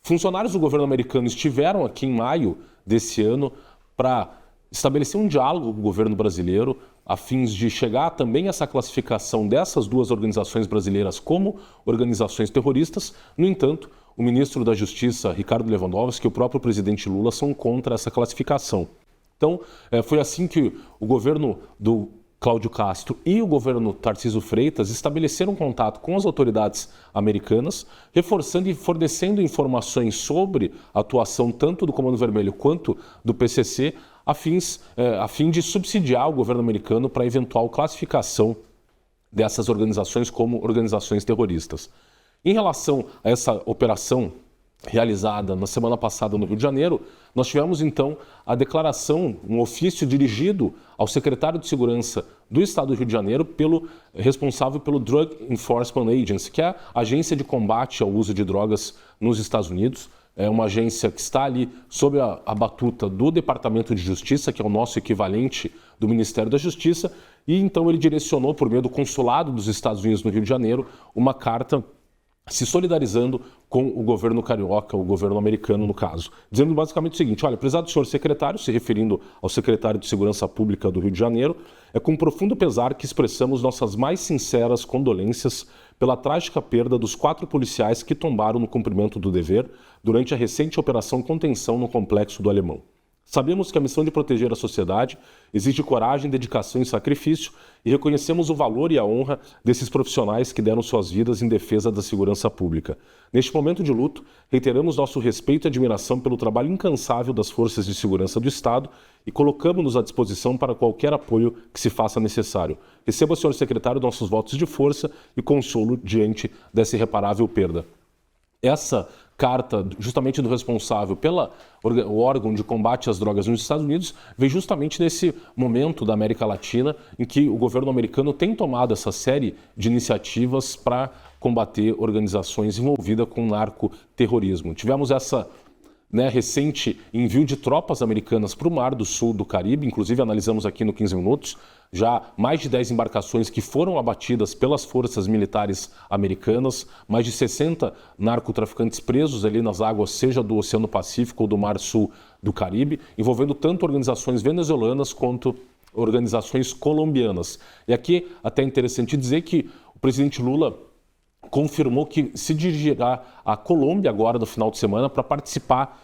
Funcionários do governo americano estiveram aqui em maio desse ano para estabelecer um diálogo com o governo brasileiro a fins de chegar também a essa classificação dessas duas organizações brasileiras como organizações terroristas. No entanto, o ministro da Justiça, Ricardo Lewandowski, e o próprio presidente Lula são contra essa classificação. Então, foi assim que o governo do Cláudio Castro e o governo Tarcísio Freitas estabeleceram contato com as autoridades americanas, reforçando e fornecendo informações sobre a atuação tanto do Comando Vermelho quanto do PCC, a fim de subsidiar o governo americano para a eventual classificação dessas organizações como organizações terroristas. Em relação a essa operação realizada na semana passada no Rio de Janeiro, nós tivemos então a declaração, um ofício dirigido ao secretário de Segurança do Estado do Rio de Janeiro, responsável pelo Drug Enforcement Agency, que é a agência de combate ao uso de drogas nos Estados Unidos. É uma agência que está ali sob a batuta do Departamento de Justiça, que é o nosso equivalente do Ministério da Justiça, e então ele direcionou, por meio do Consulado dos Estados Unidos no Rio de Janeiro, uma carta se solidarizando com o governo carioca, o governo americano no caso, dizendo basicamente o seguinte: olha, prezado senhor secretário, se referindo ao secretário de Segurança Pública do Rio de Janeiro, é com profundo pesar que expressamos nossas mais sinceras condolências pela trágica perda dos 4 policiais que tombaram no cumprimento do dever durante a recente operação contenção no Complexo do Alemão. Sabemos que a missão de proteger a sociedade exige coragem, dedicação e sacrifício, e reconhecemos o valor e a honra desses profissionais que deram suas vidas em defesa da segurança pública. Neste momento de luto, reiteramos nosso respeito e admiração pelo trabalho incansável das forças de segurança do Estado e colocamos-nos à disposição para qualquer apoio que se faça necessário. Receba, senhor secretário, nossos votos de força e consolo diante dessa irreparável perda. Essa carta, justamente do responsável pelo órgão de combate às drogas nos Estados Unidos, veio justamente nesse momento da América Latina em que o governo americano tem tomado essa série de iniciativas para combater organizações envolvidas com narcoterrorismo. Tivemos essa recente envio de tropas americanas para o Mar do Sul do Caribe, inclusive analisamos aqui no 15 Minutos, já mais de 10 embarcações que foram abatidas pelas forças militares americanas, mais de 60 narcotraficantes presos ali nas águas, seja do Oceano Pacífico ou do Mar Sul do Caribe, envolvendo tanto organizações venezuelanas quanto organizações colombianas. E aqui até é interessante dizer que o presidente Lula confirmou que se dirigirá à Colômbia agora no final de semana para participar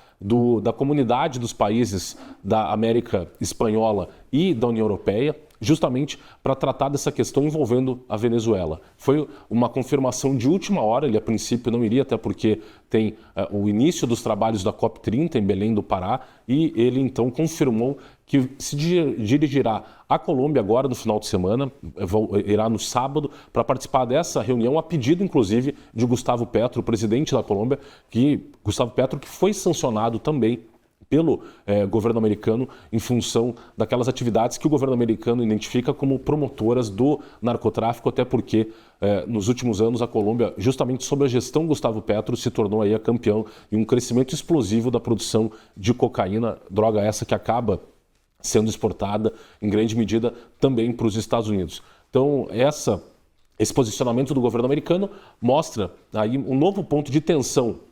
da comunidade dos países da América Espanhola e da União Europeia, justamente para tratar dessa questão envolvendo a Venezuela. Foi uma confirmação de última hora, ele a princípio não iria, até porque tem o início dos trabalhos da COP30 em Belém do Pará, e ele então confirmou que se dirigirá à Colômbia agora no final de semana, irá no sábado, para participar dessa reunião, a pedido inclusive de Gustavo Petro, o presidente da Colômbia, Gustavo Petro, que foi sancionado também pelo governo americano em função daquelas atividades que o governo americano identifica como promotoras do narcotráfico, até porque nos últimos anos a Colômbia, justamente sob a gestão Gustavo Petro, se tornou aí a campeão em um crescimento explosivo da produção de cocaína, droga essa que acaba sendo exportada em grande medida também para os Estados Unidos. Então esse posicionamento do governo americano mostra aí um novo ponto de tensão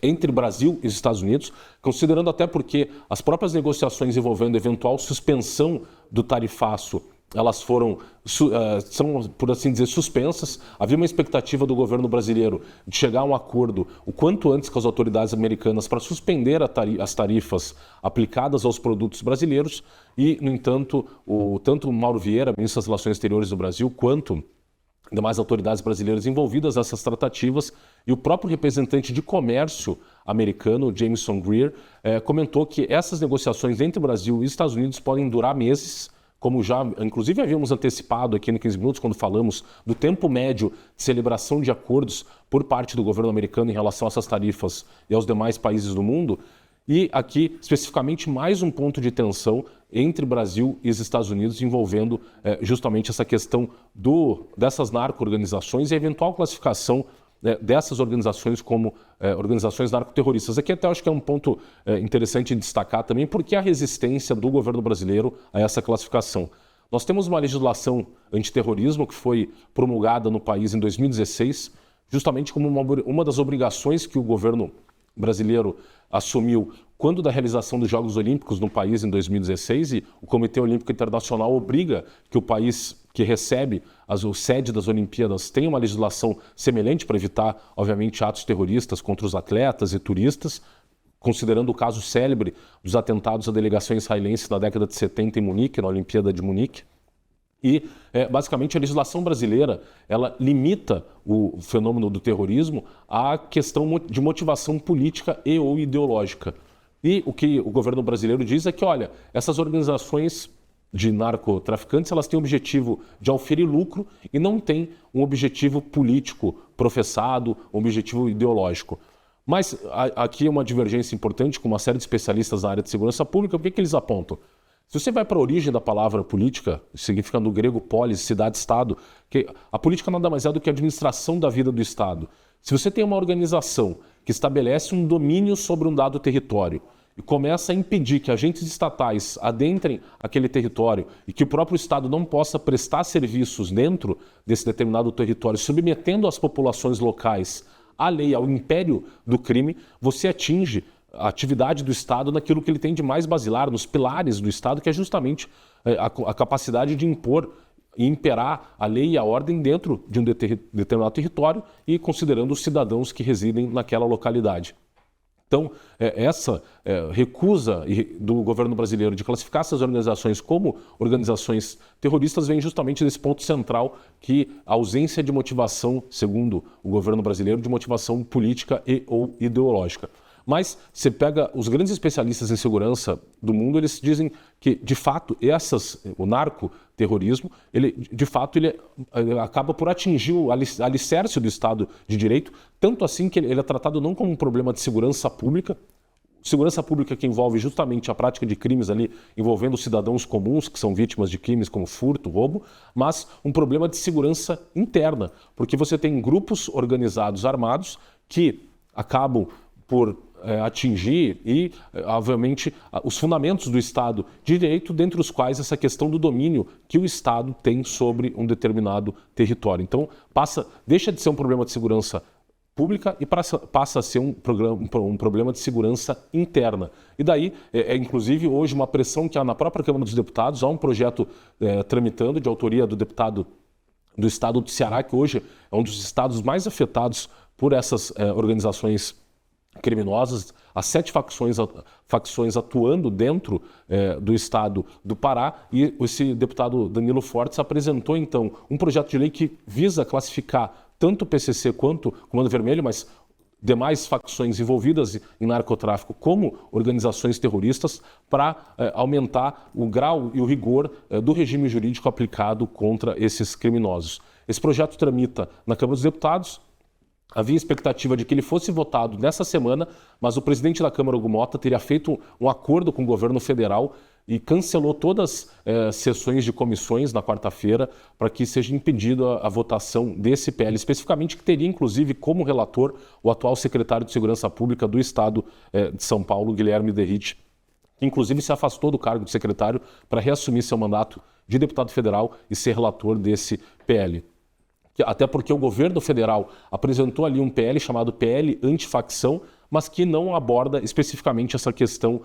entre Brasil e os Estados Unidos, considerando até porque as próprias negociações envolvendo eventual suspensão do tarifaço, elas são, por assim dizer, suspensas. Havia uma expectativa do governo brasileiro de chegar a um acordo o quanto antes com as autoridades americanas para suspender as tarifas aplicadas aos produtos brasileiros e, no entanto, tanto o Mauro Vieira, ministro das Relações Exteriores do Brasil, quanto demais autoridades brasileiras envolvidas nessas tratativas, e o próprio representante de comércio americano, Jameson Greer, comentou que essas negociações entre Brasil e Estados Unidos podem durar meses, como já, inclusive, havíamos antecipado aqui no 15 Minutos, quando falamos do tempo médio de celebração de acordos por parte do governo americano em relação a essas tarifas e aos demais países do mundo. E aqui, especificamente, mais um ponto de tensão entre Brasil e os Estados Unidos envolvendo justamente essa questão dessas narco-organizações e a eventual classificação dessas organizações como organizações narcoterroristas. Aqui até acho que é um ponto interessante de destacar também, porque a resistência do governo brasileiro a essa classificação. Nós temos uma legislação antiterrorismo que foi promulgada no país em 2016, justamente como uma das obrigações que o governo brasileiro assumiu quando da realização dos Jogos Olímpicos no país em 2016, e o Comitê Olímpico Internacional obriga que o país que recebe a sede das Olimpíadas tenha uma legislação semelhante para evitar, obviamente, atos terroristas contra os atletas e turistas, considerando o caso célebre dos atentados à delegação israelense na década de 70 em Munique, na Olimpíada de Munique. E, basicamente, a legislação brasileira ela limita o fenômeno do terrorismo à questão de motivação política e ou ideológica. E o que o governo brasileiro diz é que, olha, essas organizações de narcotraficantes, elas têm o objetivo de auferir lucro e não têm um objetivo político professado, um objetivo ideológico. Mas aqui é uma divergência importante com uma série de especialistas na área de segurança pública. Por que eles apontam? Se você vai para a origem da palavra política, significa no grego polis, cidade-estado, que a política nada mais é do que a administração da vida do Estado. Se você tem uma organização que estabelece um domínio sobre um dado território e começa a impedir que agentes estatais adentrem aquele território e que o próprio Estado não possa prestar serviços dentro desse determinado território, submetendo as populações locais à lei, ao império do crime, você atinge a atividade do Estado naquilo que ele tem de mais basilar, nos pilares do Estado, que é justamente a capacidade de impor e imperar a lei e a ordem dentro de um determinado território e considerando os cidadãos que residem naquela localidade. Então, essa recusa do governo brasileiro de classificar essas organizações como organizações terroristas vem justamente desse ponto central, que a ausência de motivação, segundo o governo brasileiro, de motivação política e ou ideológica. Mas você pega os grandes especialistas em segurança do mundo, eles dizem que, de fato, o narcoterrorismo, ele acaba por atingir o alicerce do Estado de Direito, tanto assim que ele é tratado não como um problema de segurança pública que envolve justamente a prática de crimes ali envolvendo cidadãos comuns que são vítimas de crimes como furto, roubo, mas um problema de segurança interna, porque você tem grupos organizados armados que acabam por atingir e, obviamente, os fundamentos do Estado de Direito, dentre os quais essa questão do domínio que o Estado tem sobre um determinado território. Então, deixa de ser um problema de segurança pública e passa a ser um problema de segurança interna. E daí, inclusive, hoje uma pressão que há na própria Câmara dos Deputados, há um projeto tramitando de autoria do deputado do estado do Ceará, que hoje é um dos estados mais afetados por essas organizações criminosas, as 7 facções atuando dentro do estado do Pará, e esse deputado Danilo Fortes apresentou então um projeto de lei que visa classificar tanto o PCC quanto o Comando Vermelho, mas demais facções envolvidas em narcotráfico como organizações terroristas, para aumentar o grau e o rigor do regime jurídico aplicado contra esses criminosos. Esse projeto tramita na Câmara dos Deputados. Havia expectativa de que ele fosse votado nessa semana, mas o presidente da Câmara, Hugo Mota, teria feito um acordo com o governo federal e cancelou todas as sessões de comissões na quarta-feira para que seja impedida a votação desse PL, especificamente, que teria inclusive como relator o atual secretário de Segurança Pública do Estado de São Paulo, Guilherme Derrite, que inclusive se afastou do cargo de secretário para reassumir seu mandato de deputado federal e ser relator desse PL. Até porque o governo federal apresentou ali um PL chamado PL Antifacção, mas que não aborda especificamente essa questão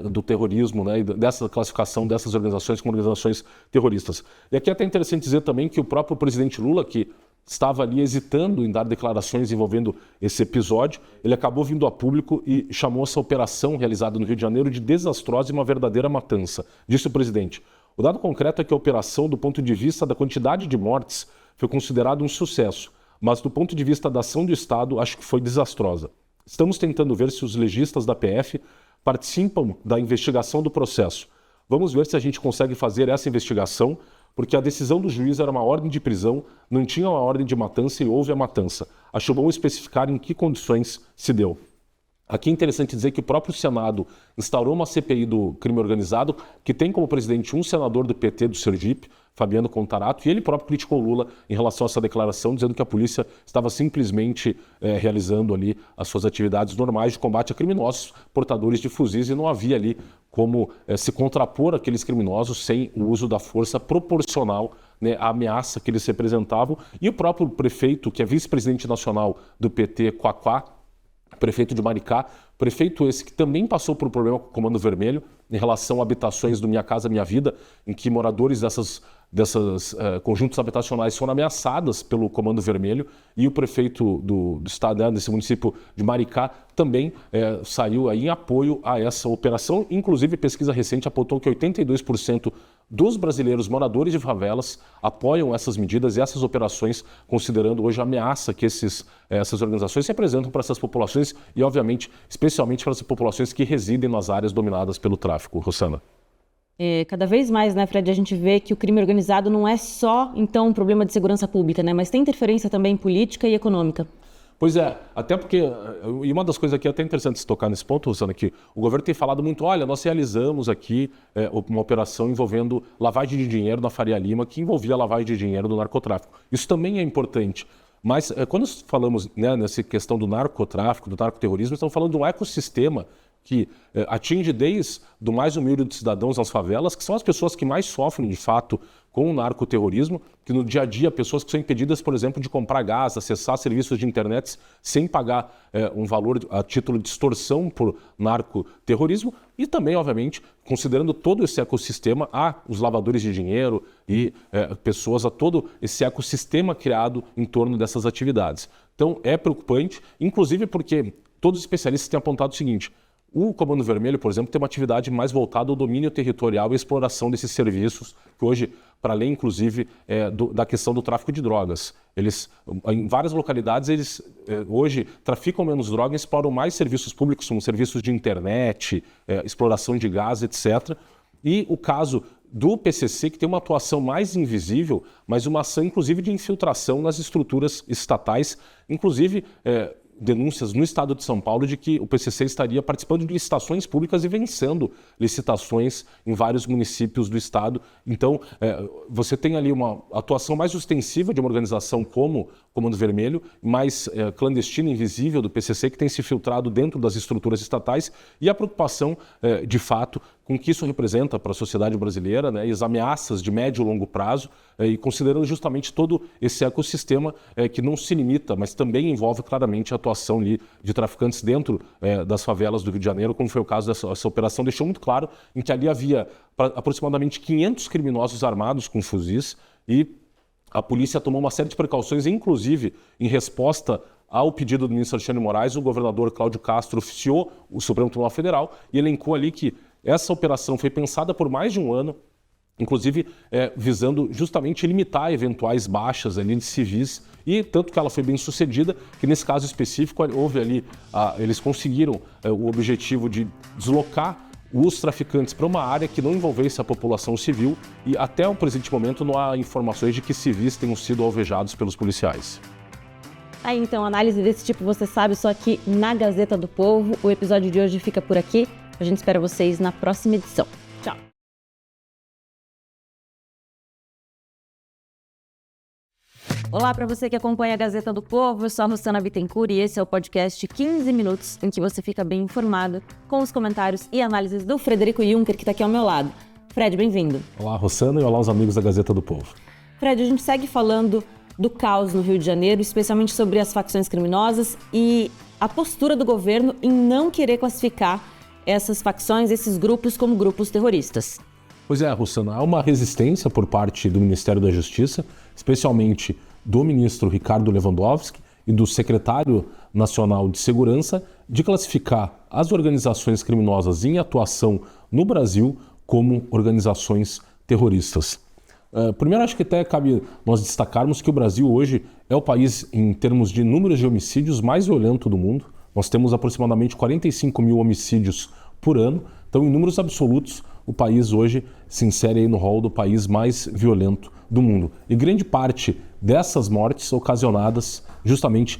do terrorismo, né, e dessa classificação dessas organizações como organizações terroristas. E aqui é até interessante dizer também que o próprio presidente Lula, que estava ali hesitando em dar declarações envolvendo esse episódio, ele acabou vindo a público e chamou essa operação realizada no Rio de Janeiro de desastrosa e uma verdadeira matança. Disse o presidente: o dado concreto é que a operação, do ponto de vista da quantidade de mortes, foi considerada um sucesso, mas do ponto de vista da ação do Estado, acho que foi desastrosa. Estamos tentando ver se os legistas da PF participam da investigação do processo. Vamos ver se a gente consegue fazer essa investigação, porque a decisão do juiz era uma ordem de prisão, não tinha uma ordem de matança e houve a matança. Acho bom especificar em que condições se deu. Aqui é interessante dizer que o próprio Senado instaurou uma CPI do crime organizado, que tem como presidente um senador do PT do Sergipe, Fabiano Contarato, e ele próprio criticou Lula em relação a essa declaração, dizendo que a polícia estava simplesmente realizando ali as suas atividades normais de combate a criminosos portadores de fuzis, e não havia ali como se contrapor àqueles criminosos sem o uso da força proporcional, né, à ameaça que eles representavam. E o próprio prefeito, que é vice-presidente nacional do PT, Quaquá, prefeito de Maricá, prefeito esse que também passou por um problema com o Comando Vermelho em relação a habitações do Minha Casa Minha Vida, em que moradores dessas conjuntos habitacionais foram ameaçadas pelo Comando Vermelho, e o prefeito do estado, né, desse município de Maricá, também saiu aí em apoio a essa operação. Inclusive, pesquisa recente apontou que 82% dos brasileiros moradores de favelas apoiam essas medidas e essas operações, considerando hoje a ameaça que essas organizações representam para essas populações e, obviamente, especialmente para essas populações que residem nas áreas dominadas pelo tráfico. Rossana. Cada vez mais, né, Fred, a gente vê que o crime organizado não é só, então, um problema de segurança pública, né, mas tem interferência também política e econômica. Pois é, até porque, e uma das coisas aqui é até interessante se tocar nesse ponto, Rosana, que o governo tem falado muito, olha, nós realizamos aqui uma operação envolvendo lavagem de dinheiro na Faria Lima, que envolvia lavagem de dinheiro do narcotráfico. Isso também é importante. Mas quando falamos, né, nessa questão do narcotráfico, do narcoterrorismo, estamos falando de um ecossistema que atinge desde o mais humilde dos cidadãos nas favelas, que são as pessoas que mais sofrem, de fato, com o narcoterrorismo, que no dia a dia, pessoas que são impedidas, por exemplo, de comprar gás, acessar serviços de internet sem pagar um valor a título de extorsão por narcoterrorismo, e também, obviamente, considerando todo esse ecossistema, há os lavadores de dinheiro e pessoas, a todo esse ecossistema criado em torno dessas atividades. Então, é preocupante, inclusive porque todos os especialistas têm apontado o seguinte: o Comando Vermelho, por exemplo, tem uma atividade mais voltada ao domínio territorial e exploração desses serviços, que hoje, para além, inclusive, da questão do tráfico de drogas. Eles, em várias localidades, eles hoje traficam menos drogas e exploram mais serviços públicos, como serviços de internet, exploração de gás, etc. E o caso do PCC, que tem uma atuação mais invisível, mas uma ação, inclusive, de infiltração nas estruturas estatais, inclusive denúncias no estado de São Paulo de que o PCC estaria participando de licitações públicas e vencendo licitações em vários municípios do estado. Então, você tem ali uma atuação mais ostensiva de uma organização como Comando Vermelho, mais clandestina e invisível do PCC, que tem se filtrado dentro das estruturas estatais, e a preocupação, de fato, com o que isso representa para a sociedade brasileira, né, e as ameaças de médio e longo prazo, e considerando justamente todo esse ecossistema que não se limita, mas também envolve claramente a atuação ali de traficantes dentro das favelas do Rio de Janeiro, como foi o caso dessa operação, deixou muito claro em que ali havia aproximadamente 500 criminosos armados com fuzis, e a polícia tomou uma série de precauções, inclusive em resposta ao pedido do ministro Alexandre de Moraes, o governador Cláudio Castro oficiou o Supremo Tribunal Federal e elencou ali que essa operação foi pensada por mais de um ano, inclusive visando justamente limitar eventuais baixas ali de civis, e tanto que ela foi bem sucedida, que nesse caso específico houve ali, eles conseguiram o objetivo de deslocar os traficantes para uma área que não envolvesse a população civil, e até o presente momento não há informações de que civis tenham sido alvejados pelos policiais. Aí então, análise desse tipo você sabe só aqui na Gazeta do Povo. O episódio de hoje fica por aqui. A gente espera vocês na próxima edição. Tchau! Olá para você que acompanha a Gazeta do Povo, eu sou a Rossana Bittencourt e esse é o podcast 15 Minutos, em que você fica bem informado com os comentários e análises do Frederico Juncker, que está aqui ao meu lado. Fred, bem-vindo. Olá, Rossana, e olá aos amigos da Gazeta do Povo. Fred, a gente segue falando do caos no Rio de Janeiro, especialmente sobre as facções criminosas e a postura do governo em não querer classificar essas facções, esses grupos, como grupos terroristas. Pois é, Rossana, há uma resistência por parte do Ministério da Justiça, especialmente do ministro Ricardo Lewandowski e do secretário nacional de Segurança, de classificar as organizações criminosas em atuação no Brasil como organizações terroristas. Primeiro, acho que até cabe nós destacarmos que o Brasil hoje é o país, em termos de números de homicídios, mais violento do mundo. Nós temos aproximadamente 45 mil homicídios por ano. Então, em números absolutos, o país hoje se insere aí no rol do país mais violento do mundo. E grande parte dessas mortes ocasionadas justamente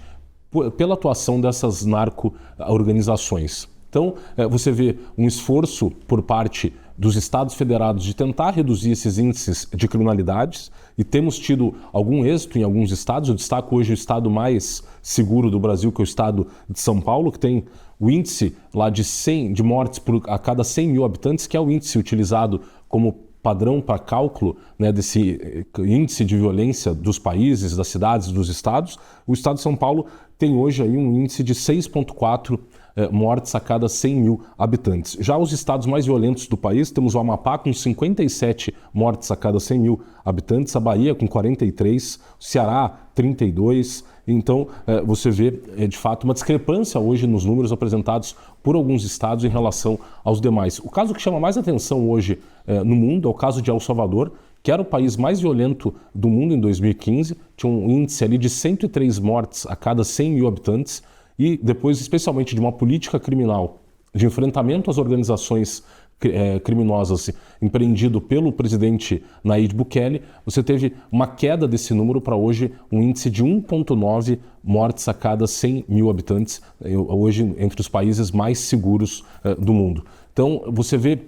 pela atuação dessas narco-organizações. Então, você vê um esforço por parte dos Estados Federados de tentar reduzir esses índices de criminalidades, e temos tido algum êxito em alguns estados. Eu destaco hoje o estado mais seguro do Brasil, que é o estado de São Paulo, que tem o índice lá de mortes a cada 100 mil habitantes, que é o índice utilizado como padrão para cálculo, né, desse índice de violência dos países, das cidades, dos estados. O estado de São Paulo tem hoje aí um índice de 6,4 mortes a cada 100 mil habitantes. Já os estados mais violentos do país, temos o Amapá com 57 mortes a cada 100 mil habitantes, a Bahia com 43, o Ceará 32. Então, você vê, de fato, uma discrepância hoje nos números apresentados por alguns estados em relação aos demais. O caso que chama mais atenção hoje no mundo é o caso de El Salvador, que era o país mais violento do mundo em 2015, tinha um índice ali de 103 mortes a cada 100 mil habitantes, e depois, especialmente, de uma política criminal de enfrentamento às organizações criminosas empreendido pelo presidente Nayib Bukele, você teve uma queda desse número para hoje um índice de 1,9 mortes a cada 100 mil habitantes, hoje entre os países mais seguros do mundo. Então, você vê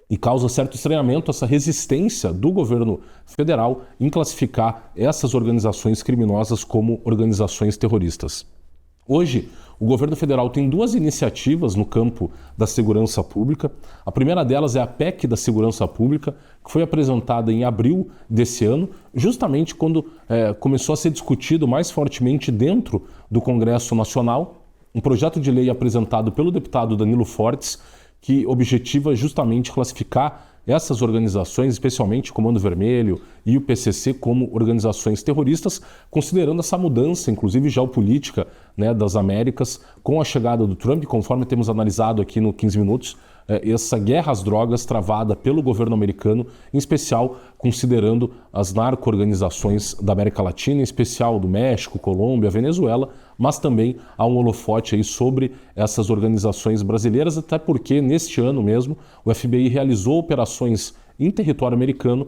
e causa certo estranhamento essa resistência do governo federal em classificar essas organizações criminosas como organizações terroristas. Hoje, o governo federal tem duas iniciativas no campo da segurança pública. A primeira delas é a PEC da Segurança Pública, que foi apresentada em abril desse ano, justamente quando começou a ser discutido mais fortemente dentro do Congresso Nacional, um projeto de lei apresentado pelo deputado Danilo Fortes, que objetiva justamente classificar essas organizações, especialmente o Comando Vermelho e o PCC, como organizações terroristas, considerando essa mudança, inclusive geopolítica, né, das Américas, com a chegada do Trump, conforme temos analisado aqui no 15 Minutos, essa guerra às drogas travada pelo governo americano, em especial considerando as narco-organizações da América Latina, em especial do México, Colômbia, Venezuela, mas também há um holofote aí sobre essas organizações brasileiras, até porque neste ano mesmo o FBI realizou operações em território americano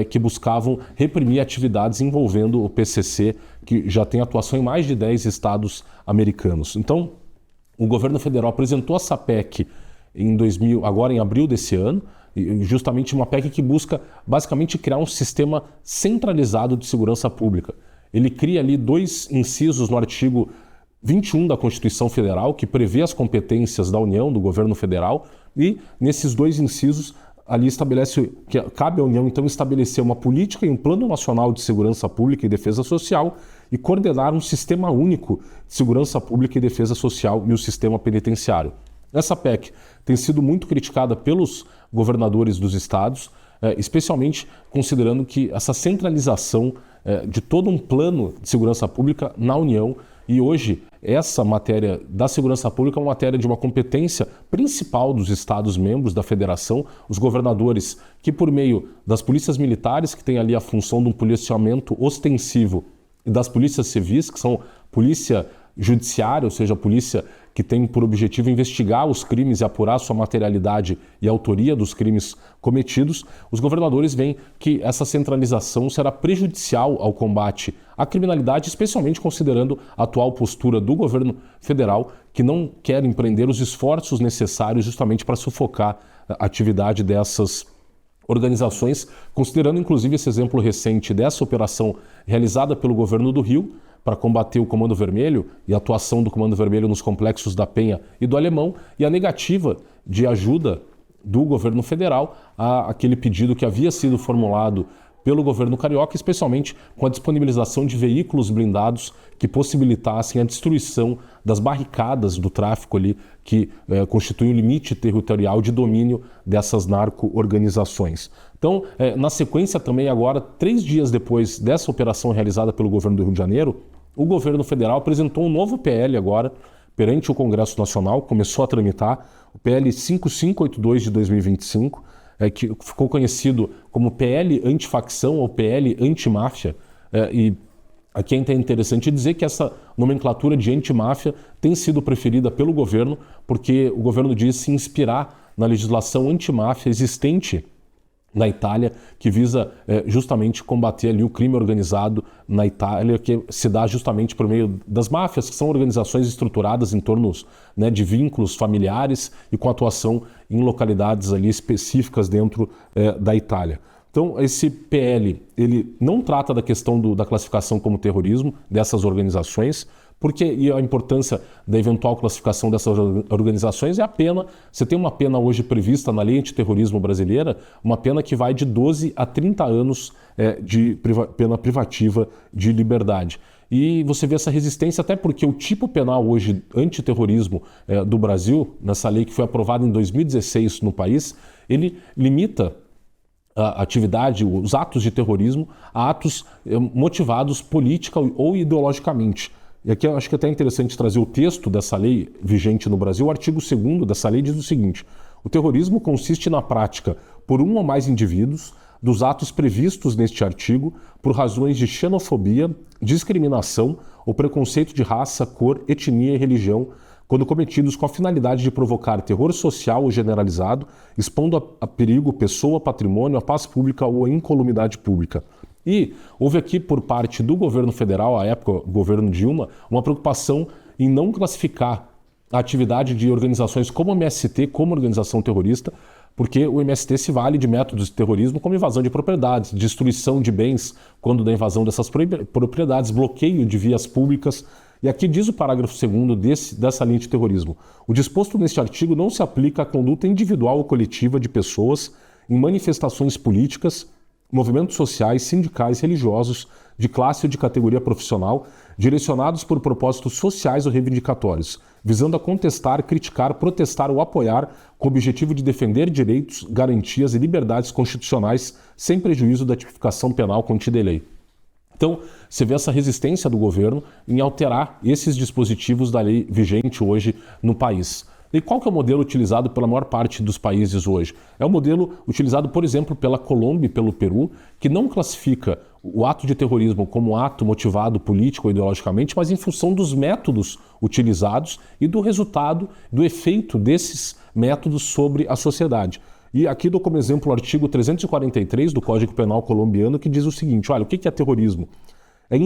que buscavam reprimir atividades envolvendo o PCC, que já tem atuação em mais de 10 estados americanos. Então, o governo federal apresentou essa PEC agora em abril desse ano, justamente uma PEC que busca basicamente criar um sistema centralizado de segurança pública. Ele cria ali 2 incisos no artigo 21 da Constituição Federal, que prevê as competências da União, do governo federal, e nesses 2 incisos ali estabelece que cabe à União então estabelecer uma política e um plano nacional de segurança pública e defesa social e coordenar um sistema único de segurança pública e defesa social e o sistema penitenciário. Essa PEC tem sido muito criticada pelos governadores dos estados, especialmente considerando que essa centralização de todo um plano de segurança pública na União E hoje, essa matéria da segurança pública é uma matéria de uma competência principal dos Estados-membros da Federação, os governadores que, por meio das polícias militares, que têm ali a função de um policiamento ostensivo, e das polícias civis, que são polícia judiciária, ou seja, a polícia que tem por objetivo investigar os crimes e apurar sua materialidade e autoria dos crimes cometidos, os governadores veem que essa centralização será prejudicial ao combate à criminalidade, especialmente considerando a atual postura do governo federal, que não quer empreender os esforços necessários justamente para sufocar a atividade dessas organizações, considerando inclusive esse exemplo recente dessa operação realizada pelo governo do Rio, para combater o Comando Vermelho e a atuação do Comando Vermelho nos complexos da Penha e do Alemão, e a negativa de ajuda do governo federal àquele pedido que havia sido formulado pelo governo carioca, especialmente com a disponibilização de veículos blindados que possibilitassem a destruição das barricadas do tráfico ali que constituem o limite territorial de domínio dessas narco-organizações. Então, na sequência também agora, 3 dias depois dessa operação realizada pelo governo do Rio de Janeiro, o governo federal apresentou um novo PL agora perante o Congresso Nacional, começou a tramitar, o PL 5582 de 2025, que ficou conhecido como PL antifacção ou PL antimáfia, e aqui é interessante dizer que essa nomenclatura de antimáfia tem sido preferida pelo governo, porque o governo diz se inspirar na legislação antimáfia existente na Itália, que visa justamente combater ali o crime organizado na Itália, que se dá justamente por meio das máfias, que são organizações estruturadas em torno, né, de vínculos familiares e com atuação em localidades ali específicas dentro da Itália. Então, esse PL, ele não trata da questão da classificação como terrorismo dessas organizações, e a importância da eventual classificação dessas organizações é a pena. Você tem uma pena hoje prevista na lei antiterrorismo brasileira, uma pena que vai de 12 a 30 anos de pena privativa de liberdade. E você vê essa resistência até porque o tipo penal hoje antiterrorismo do Brasil, nessa lei que foi aprovada em 2016 no país, ele limita a atividade, os atos de terrorismo a atos motivados política ou ideologicamente. E aqui eu acho que é até interessante trazer o texto dessa lei vigente no Brasil. O artigo 2º dessa lei diz o seguinte: o terrorismo consiste na prática por um ou mais indivíduos dos atos previstos neste artigo por razões de xenofobia, discriminação ou preconceito de raça, cor, etnia e religião, quando cometidos com a finalidade de provocar terror social ou generalizado, expondo a perigo pessoa, patrimônio, a paz pública ou a incolumidade pública. E houve aqui por parte do governo federal, à época o governo Dilma, uma preocupação em não classificar a atividade de organizações como o MST como organização terrorista, porque o MST se vale de métodos de terrorismo como invasão de propriedades, destruição de bens quando da invasão dessas propriedades, bloqueio de vias públicas. E aqui diz o parágrafo 2º dessa linha de terrorismo: o disposto neste artigo não se aplica à conduta individual ou coletiva de pessoas em manifestações políticas, movimentos sociais, sindicais, religiosos, de classe ou de categoria profissional, direcionados por propósitos sociais ou reivindicatórios, visando a contestar, criticar, protestar ou apoiar, com o objetivo de defender direitos, garantias e liberdades constitucionais, sem prejuízo da tipificação penal contida em lei. Então, você vê essa resistência do governo em alterar esses dispositivos da lei vigente hoje no país. E qual que é o modelo utilizado pela maior parte dos países hoje? É o modelo utilizado, por exemplo, pela Colômbia e pelo Peru, que não classifica o ato de terrorismo como ato motivado político ou ideologicamente, mas em função dos métodos utilizados e do resultado, do efeito desses métodos sobre a sociedade. E aqui dou como exemplo o artigo 343 do Código Penal colombiano, que diz o seguinte: olha, o que é terrorismo? É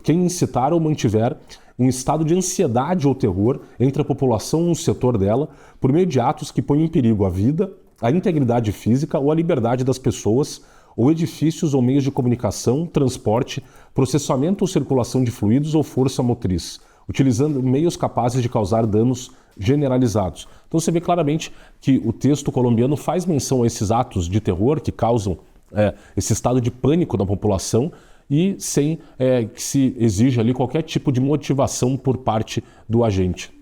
quem incitar ou mantiver um estado de ansiedade ou terror entre a população ou um setor dela, por meio de atos que põem em perigo a vida, a integridade física ou a liberdade das pessoas, ou edifícios ou meios de comunicação, transporte, processamento ou circulação de fluidos ou força motriz, utilizando meios capazes de causar danos generalizados. Então você vê claramente que o texto colombiano faz menção a esses atos de terror que causam esse estado de pânico da população, e sem que se exija ali qualquer tipo de motivação por parte do agente.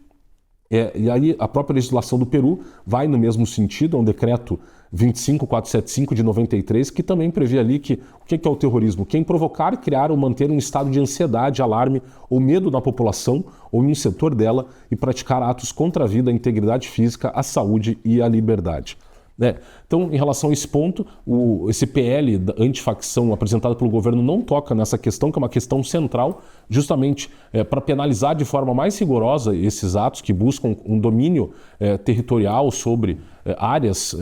E aí a própria legislação do Peru vai no mesmo sentido, é um decreto 25475 de 93, que também prevê ali que o que é o terrorismo? Quem provocar, criar ou manter um estado de ansiedade, alarme ou medo na população ou em um setor dela e praticar atos contra a vida, a integridade física, a saúde e a liberdade. Então, em relação a esse ponto, esse PL da antifacção apresentado pelo governo não toca nessa questão, que é uma questão central, justamente para penalizar de forma mais rigorosa esses atos que buscam um domínio territorial sobre áreas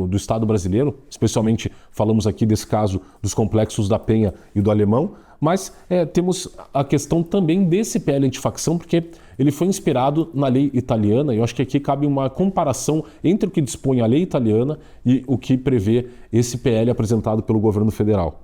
do Estado brasileiro, especialmente falamos aqui desse caso dos complexos da Penha e do Alemão, mas temos a questão também desse PL antifacção, porque ele foi inspirado na lei italiana, e eu acho que aqui cabe uma comparação entre o que dispõe a lei italiana e o que prevê esse PL apresentado pelo governo federal.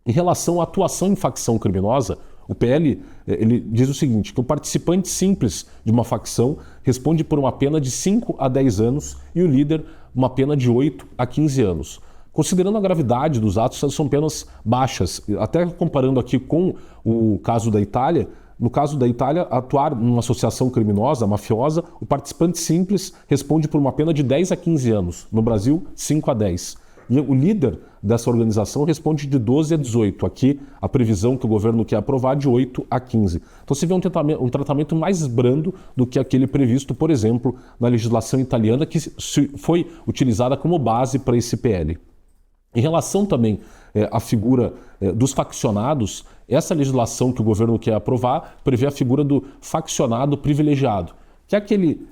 Em relação à atuação em facção criminosa, o PL ele diz o seguinte, que o participante simples de uma facção responde por uma pena de 5 a 10 anos e o líder uma pena de 8 a 15 anos. Considerando a gravidade dos atos, essas são penas baixas. Até comparando aqui com o caso da Itália, no caso da Itália, atuar numa associação criminosa, mafiosa, o participante simples responde por uma pena de 10 a 15 anos. No Brasil, 5 a 10. E o líder dessa organização responde de 12 a 18. Aqui, a previsão que o governo quer aprovar é de 8 a 15. Então, você vê um tratamento mais brando do que aquele previsto, por exemplo, na legislação italiana, que foi utilizada como base para esse PL. Em relação também à figura dos faccionados, essa legislação que o governo quer aprovar prevê a figura do faccionado privilegiado, que é aquele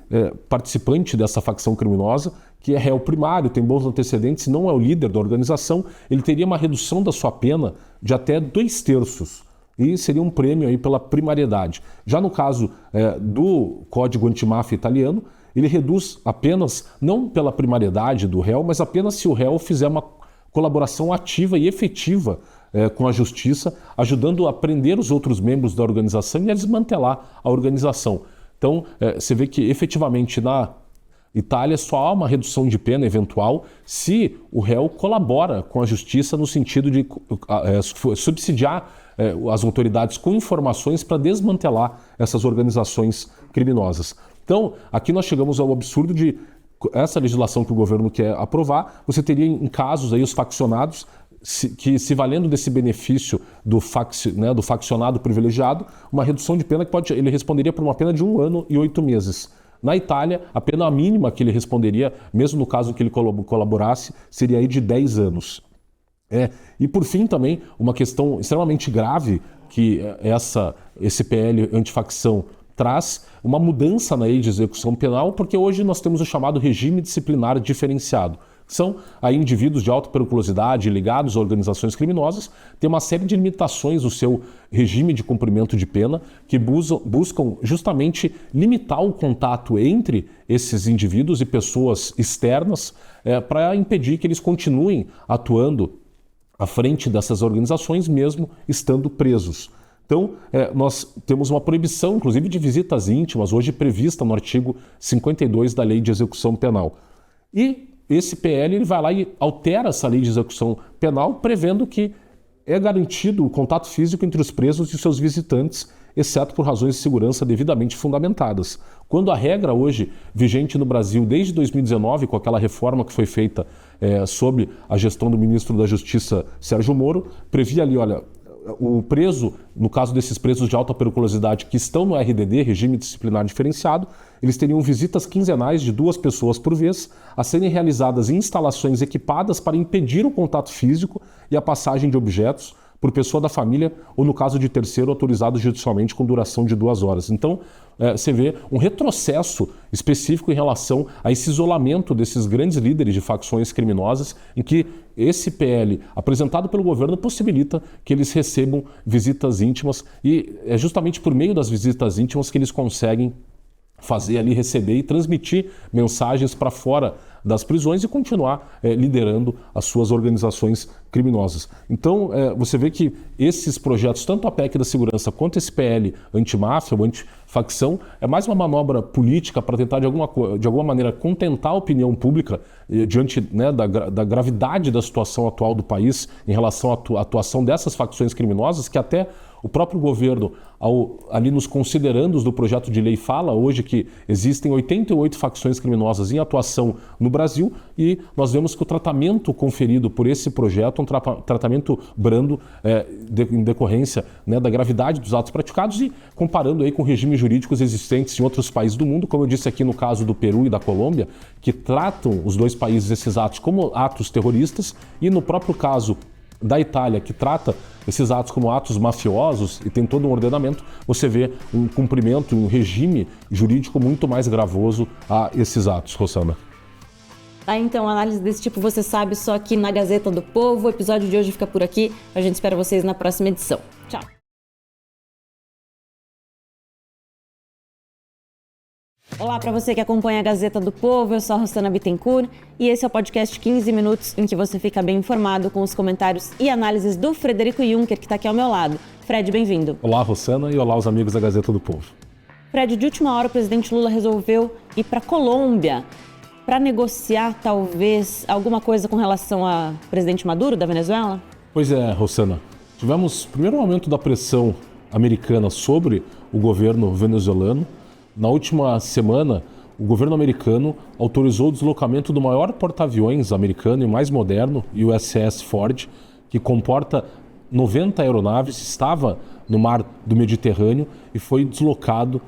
participante dessa facção criminosa que é réu primário, tem bons antecedentes, não é o líder da organização, ele teria uma redução da sua pena de até 2/3. E seria um prêmio aí pela primariedade. Já no caso do Código Antimáfia italiano, ele reduz apenas, não pela primariedade do réu, mas apenas se o réu fizer uma colaboração ativa e efetiva com a justiça, ajudando a prender os outros membros da organização e a desmantelar a organização. Então, você vê que efetivamente na Itália só há uma redução de pena eventual se o réu colabora com a justiça no sentido de subsidiar as autoridades com informações para desmantelar essas organizações criminosas. Então, aqui nós chegamos ao absurdo de essa legislação que o governo quer aprovar, você teria em casos aí os faccionados que, se valendo desse benefício do faccionado privilegiado, uma redução de pena que ele responderia por uma pena de 1 ano e 8 meses. Na Itália, a pena mínima que ele responderia, mesmo no caso que ele colaborasse, seria aí de 10 anos. E por fim também, uma questão extremamente grave que esse PL antifacção traz uma mudança na lei de execução penal, porque hoje nós temos o chamado regime disciplinar diferenciado. São aí indivíduos de alta periculosidade ligados a organizações criminosas, tem uma série de limitações no seu regime de cumprimento de pena que buscam justamente limitar o contato entre esses indivíduos e pessoas externas para impedir que eles continuem atuando à frente dessas organizações mesmo estando presos. Então, nós temos uma proibição, inclusive, de visitas íntimas, hoje prevista no artigo 52 da Lei de Execução Penal. E esse PL ele vai lá e altera essa Lei de Execução Penal, prevendo que é garantido o contato físico entre os presos e seus visitantes, exceto por razões de segurança devidamente fundamentadas. Quando a regra hoje vigente no Brasil desde 2019, com aquela reforma que foi feita sob a gestão do ministro da Justiça, Sérgio Moro, previa ali, olha, o preso, no caso desses presos de alta periculosidade que estão no RDD, regime disciplinar diferenciado, eles teriam visitas quinzenais de 2 pessoas por vez, a serem realizadas em instalações equipadas para impedir o contato físico e a passagem de objetos por pessoa da família ou, no caso de terceiro, autorizado judicialmente com duração de 2 horas. Então, você vê um retrocesso específico em relação a esse isolamento desses grandes líderes de facções criminosas, em que esse PL, apresentado pelo governo, possibilita que eles recebam visitas íntimas e é justamente por meio das visitas íntimas que eles conseguem fazer ali, receber e transmitir mensagens para fora das prisões e continuar liderando as suas organizações criminosas. Então, você vê que esses projetos, tanto a PEC da segurança quanto esse PL antimáfia ou antifacção, é mais uma manobra política para tentar, de alguma maneira, contentar a opinião pública diante, né, da gravidade da situação atual do país em relação à atuação dessas facções criminosas, que até o próprio governo, ali nos considerandos do projeto de lei, fala hoje que existem 88 facções criminosas em atuação no Brasil, e nós vemos que o tratamento conferido por esse projeto é um tratamento brando em decorrência, né, da gravidade dos atos praticados, e comparando aí com regimes jurídicos existentes em outros países do mundo, como eu disse aqui no caso do Peru e da Colômbia, que tratam os dois países esses atos como atos terroristas, e no próprio caso da Itália, que trata esses atos como atos mafiosos e tem todo um ordenamento, você vê um cumprimento, um regime jurídico muito mais gravoso a esses atos, Rossana. Então, análise desse tipo você sabe só aqui na Gazeta do Povo. O episódio de hoje fica por aqui. A gente espera vocês na próxima edição. Tchau! Olá para você que acompanha a Gazeta do Povo, eu sou a Rossana Bittencourt e esse é o podcast 15 Minutos em que você fica bem informado com os comentários e análises do Frederico Juncker, que está aqui ao meu lado. Fred, bem-vindo. Olá, Rossana, e olá os amigos da Gazeta do Povo. Fred, de última hora o presidente Lula resolveu ir para a Colômbia para negociar talvez alguma coisa com relação ao presidente Maduro da Venezuela? Pois é, Rossana. Tivemos primeiro um aumento da pressão americana sobre o governo venezuelano. Na última semana, o governo americano autorizou o deslocamento do maior porta-aviões americano e mais moderno, USS Ford, que comporta 90 aeronaves, estava no mar do Mediterrâneo e foi deslocado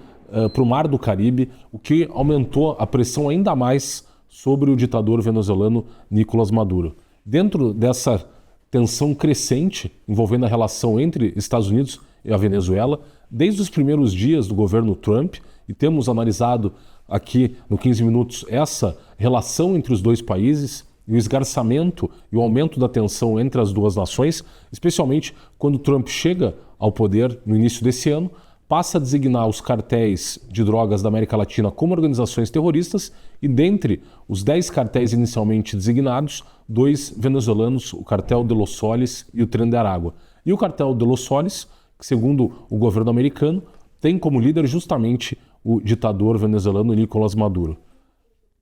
para o mar do Caribe, o que aumentou a pressão ainda mais sobre o ditador venezuelano Nicolás Maduro. Dentro dessa tensão crescente envolvendo a relação entre Estados Unidos e a Venezuela, desde os primeiros dias do governo Trump, e temos analisado aqui no 15 Minutos essa relação entre os dois países e o esgarçamento e o aumento da tensão entre as duas nações, especialmente quando Trump chega ao poder no início desse ano, passa a designar os cartéis de drogas da América Latina como organizações terroristas e dentre os 10 cartéis inicialmente designados, 2 venezuelanos, o cartel de Los Soles e o Tren de Aragua. E o cartel de Los Soles, que segundo o governo americano, tem como líder justamente o ditador venezuelano Nicolás Maduro.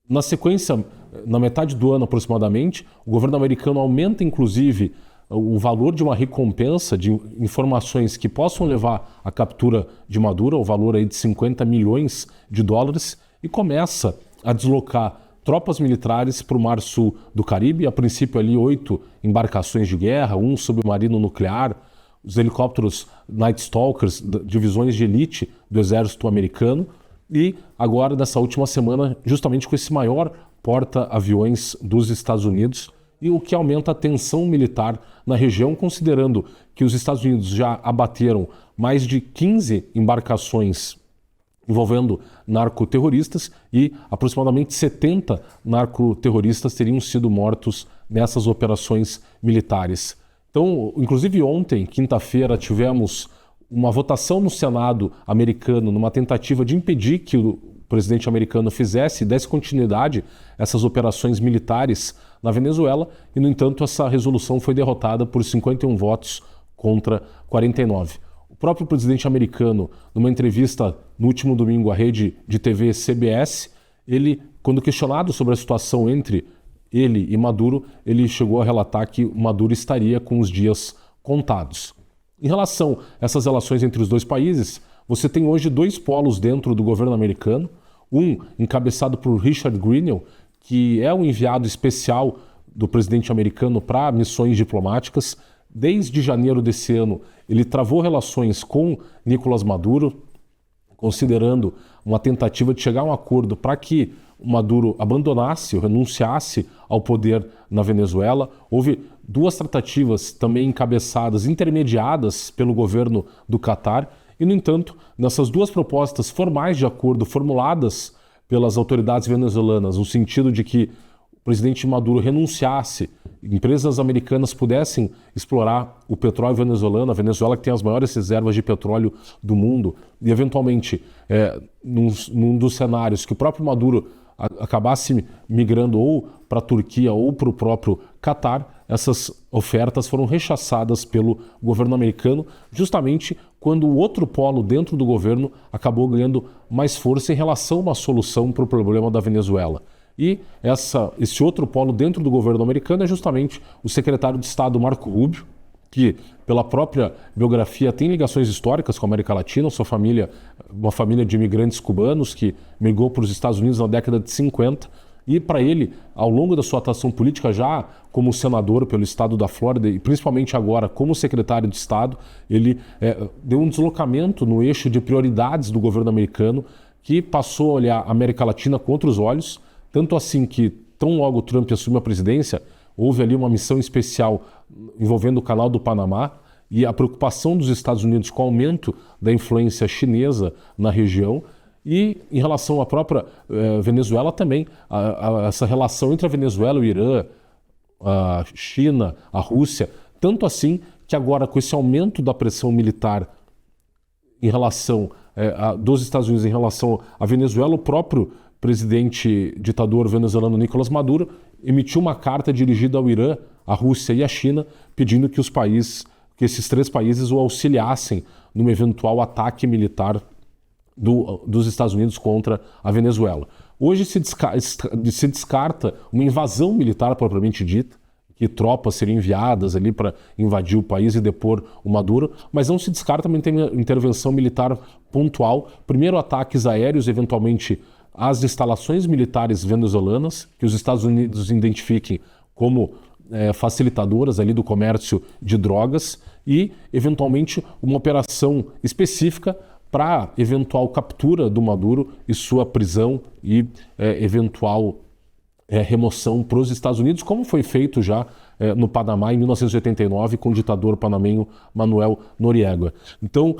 Na sequência, na metade do ano aproximadamente, o governo americano aumenta inclusive o valor de uma recompensa de informações que possam levar à captura de Maduro, o valor aí de 50 milhões de dólares, e começa a deslocar tropas militares para o Mar Sul do Caribe, a princípio ali 8 embarcações de guerra, um submarino nuclear, os helicópteros Night Stalkers, divisões de elite do exército americano, e agora, nessa última semana, justamente com esse maior porta-aviões dos Estados Unidos, e o que aumenta a tensão militar na região, considerando que os Estados Unidos já abateram mais de 15 embarcações envolvendo narcoterroristas e aproximadamente 70 narcoterroristas teriam sido mortos nessas operações militares. Então, inclusive ontem, quinta-feira, tivemos uma votação no Senado americano numa tentativa de impedir que o presidente americano desse continuidade a essas operações militares na Venezuela e, no entanto, essa resolução foi derrotada por 51 votos contra 49. O próprio presidente americano, numa entrevista no último domingo à rede de TV CBS, ele, quando questionado sobre a situação entre ele e Maduro, ele chegou a relatar que Maduro estaria com os dias contados. Em relação a essas relações entre os dois países, você tem hoje 2 polos dentro do governo americano, um encabeçado por Richard Grenell, que é o enviado especial do presidente americano para missões diplomáticas. Desde janeiro desse ano, ele travou relações com Nicolás Maduro, considerando uma tentativa de chegar a um acordo para que Maduro abandonasse ou renunciasse ao poder na Venezuela. Houve 2 tratativas também encabeçadas, intermediadas pelo governo do Catar. E, no entanto, nessas 2 propostas formais de acordo formuladas pelas autoridades venezuelanas, no sentido de que o presidente Maduro renunciasse, empresas americanas pudessem explorar o petróleo venezuelano, a Venezuela que tem as maiores reservas de petróleo do mundo, e eventualmente, num dos cenários que o próprio Maduro acabasse migrando ou para a Turquia ou para o próprio Catar, essas ofertas foram rechaçadas pelo governo americano, justamente quando o outro polo dentro do governo acabou ganhando mais força em relação a uma solução para o problema da Venezuela. E esse outro polo dentro do governo americano é justamente o secretário de Estado Marco Rubio, que pela própria biografia tem ligações históricas com a América Latina, sua família, uma família de imigrantes cubanos que migrou para os Estados Unidos na década de 50, e para ele, ao longo da sua atuação política, já como senador pelo estado da Flórida e principalmente agora como secretário de Estado, ele deu um deslocamento no eixo de prioridades do governo americano que passou a olhar a América Latina com outros olhos, tanto assim que, tão logo Trump assumiu a presidência, houve ali uma missão especial envolvendo o Canal do Panamá e a preocupação dos Estados Unidos com o aumento da influência chinesa na região. E em relação à própria Venezuela também, essa relação entre a Venezuela e o Irã, a China, a Rússia, tanto assim que agora com esse aumento da pressão militar em relação dos Estados Unidos em relação à Venezuela, o próprio presidente ditador venezuelano Nicolás Maduro emitiu uma carta dirigida ao Irã, à Rússia e à China, pedindo que esses três países o auxiliassem num eventual ataque militar dos Estados Unidos contra a Venezuela. Hoje se descarta uma invasão militar propriamente dita, que tropas seriam enviadas ali para invadir o país e depor o Maduro, mas não se descarta uma intervenção militar pontual, primeiro ataques aéreos, eventualmente às instalações militares venezuelanas, que os Estados Unidos identifiquem como facilitadoras ali do comércio de drogas, e eventualmente uma operação específica para eventual captura do Maduro e sua prisão e eventual remoção para os Estados Unidos, como foi feito já no Panamá em 1989 com o ditador panamenho Manuel Noriega. Então,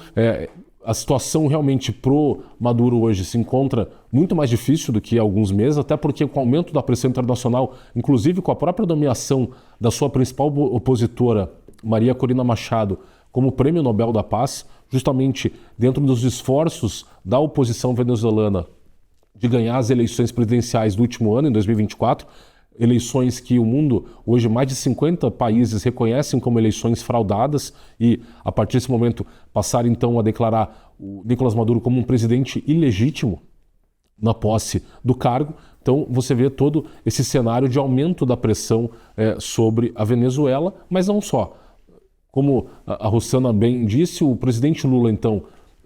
a situação realmente pro Maduro hoje se encontra muito mais difícil do que há alguns meses, até porque com o aumento da pressão internacional, inclusive com a própria nomeação da sua principal opositora, Maria Corina Machado, como Prêmio Nobel da Paz, justamente dentro dos esforços da oposição venezuelana de ganhar as eleições presidenciais do último ano, em 2024, eleições que o mundo, hoje mais de 50 países reconhecem como eleições fraudadas e, a partir desse momento, passaram então a declarar o Nicolás Maduro como um presidente ilegítimo na posse do cargo. Então você vê todo esse cenário de aumento da pressão sobre a Venezuela, mas não só. Como a Rossana bem disse, o presidente Lula, então,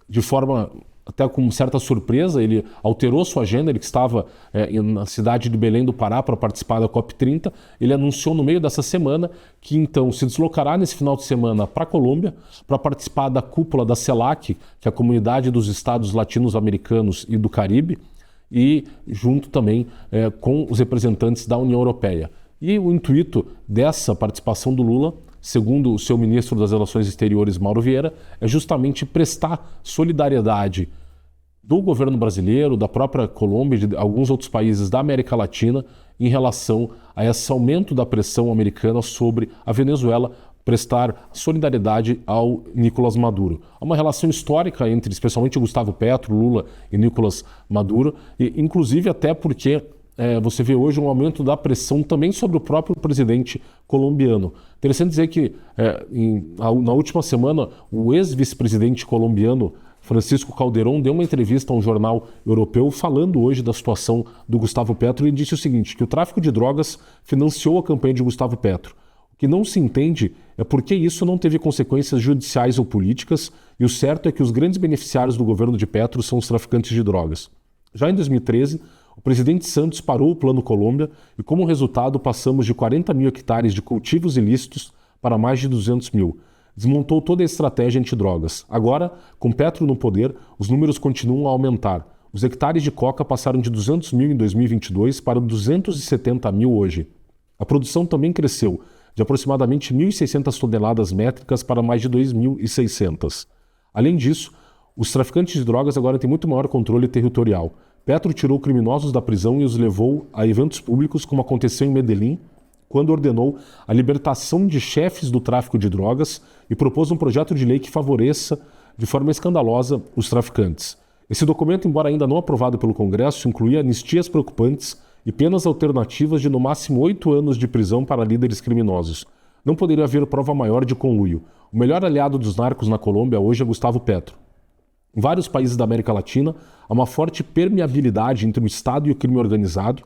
de forma até com certa surpresa, ele alterou sua agenda, ele que estava na cidade de Belém do Pará para participar da COP30, ele anunciou no meio dessa semana que então se deslocará nesse final de semana para a Colômbia para participar da cúpula da CELAC, que é a Comunidade dos Estados Latinos-Americanos e do Caribe, e junto também com os representantes da União Europeia. E o intuito dessa participação do Lula, segundo o seu ministro das Relações Exteriores, Mauro Vieira, é justamente prestar solidariedade do governo brasileiro, da própria Colômbia e de alguns outros países da América Latina em relação a esse aumento da pressão americana sobre a Venezuela, prestar solidariedade ao Nicolás Maduro. Há uma relação histórica entre, especialmente, Gustavo Petro, Lula e Nicolás Maduro, e inclusive até porque você vê hoje um aumento da pressão também sobre o próprio presidente colombiano. Interessante dizer que na última semana o ex-vice-presidente colombiano Francisco Calderón deu uma entrevista a um jornal europeu falando hoje da situação do Gustavo Petro e disse o seguinte, que o tráfico de drogas financiou a campanha de Gustavo Petro. O que não se entende é por que isso não teve consequências judiciais ou políticas, e o certo é que os grandes beneficiários do governo de Petro são os traficantes de drogas. Já em 2013, o presidente Santos parou o Plano Colômbia e, como resultado, passamos de 40 mil hectares de cultivos ilícitos para mais de 200 mil. Desmontou toda a estratégia antidrogas. Agora, com Petro no poder, os números continuam a aumentar. Os hectares de coca passaram de 200 mil em 2022 para 270 mil hoje. A produção também cresceu, de aproximadamente 1.600 toneladas métricas para mais de 2.600. Além disso, os traficantes de drogas agora têm muito maior controle territorial. Petro tirou criminosos da prisão e os levou a eventos públicos, como aconteceu em Medellín, quando ordenou a libertação de chefes do tráfico de drogas e propôs um projeto de lei que favoreça, de forma escandalosa, os traficantes. Esse documento, embora ainda não aprovado pelo Congresso, incluía anistias preocupantes e penas alternativas de no máximo 8 anos de prisão para líderes criminosos. Não poderia haver prova maior de conluio. O melhor aliado dos narcos na Colômbia hoje é Gustavo Petro. Em vários países da América Latina, há uma forte permeabilidade entre o Estado e o crime organizado,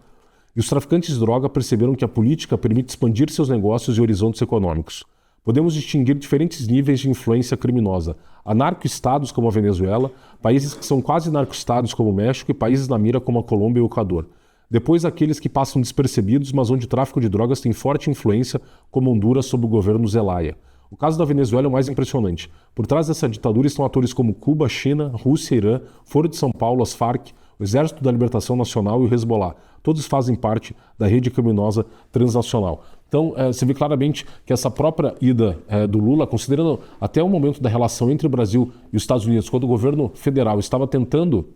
e os traficantes de droga perceberam que a política permite expandir seus negócios e horizontes econômicos. Podemos distinguir diferentes níveis de influência criminosa. Há narco-estados como a Venezuela, países que são quase narco-estados como o México e países na mira como a Colômbia e o Equador. Depois, aqueles que passam despercebidos, mas onde o tráfico de drogas tem forte influência, como Honduras sob o governo Zelaya. O caso da Venezuela é o mais impressionante. Por trás dessa ditadura estão atores como Cuba, China, Rússia, Irã, Foro de São Paulo, as Farc, o Exército da Libertação Nacional e o Hezbollah. Todos fazem parte da rede criminosa transnacional. Então, você vê claramente que essa própria ida do Lula, considerando até o momento da relação entre o Brasil e os Estados Unidos, quando o governo federal estava tentando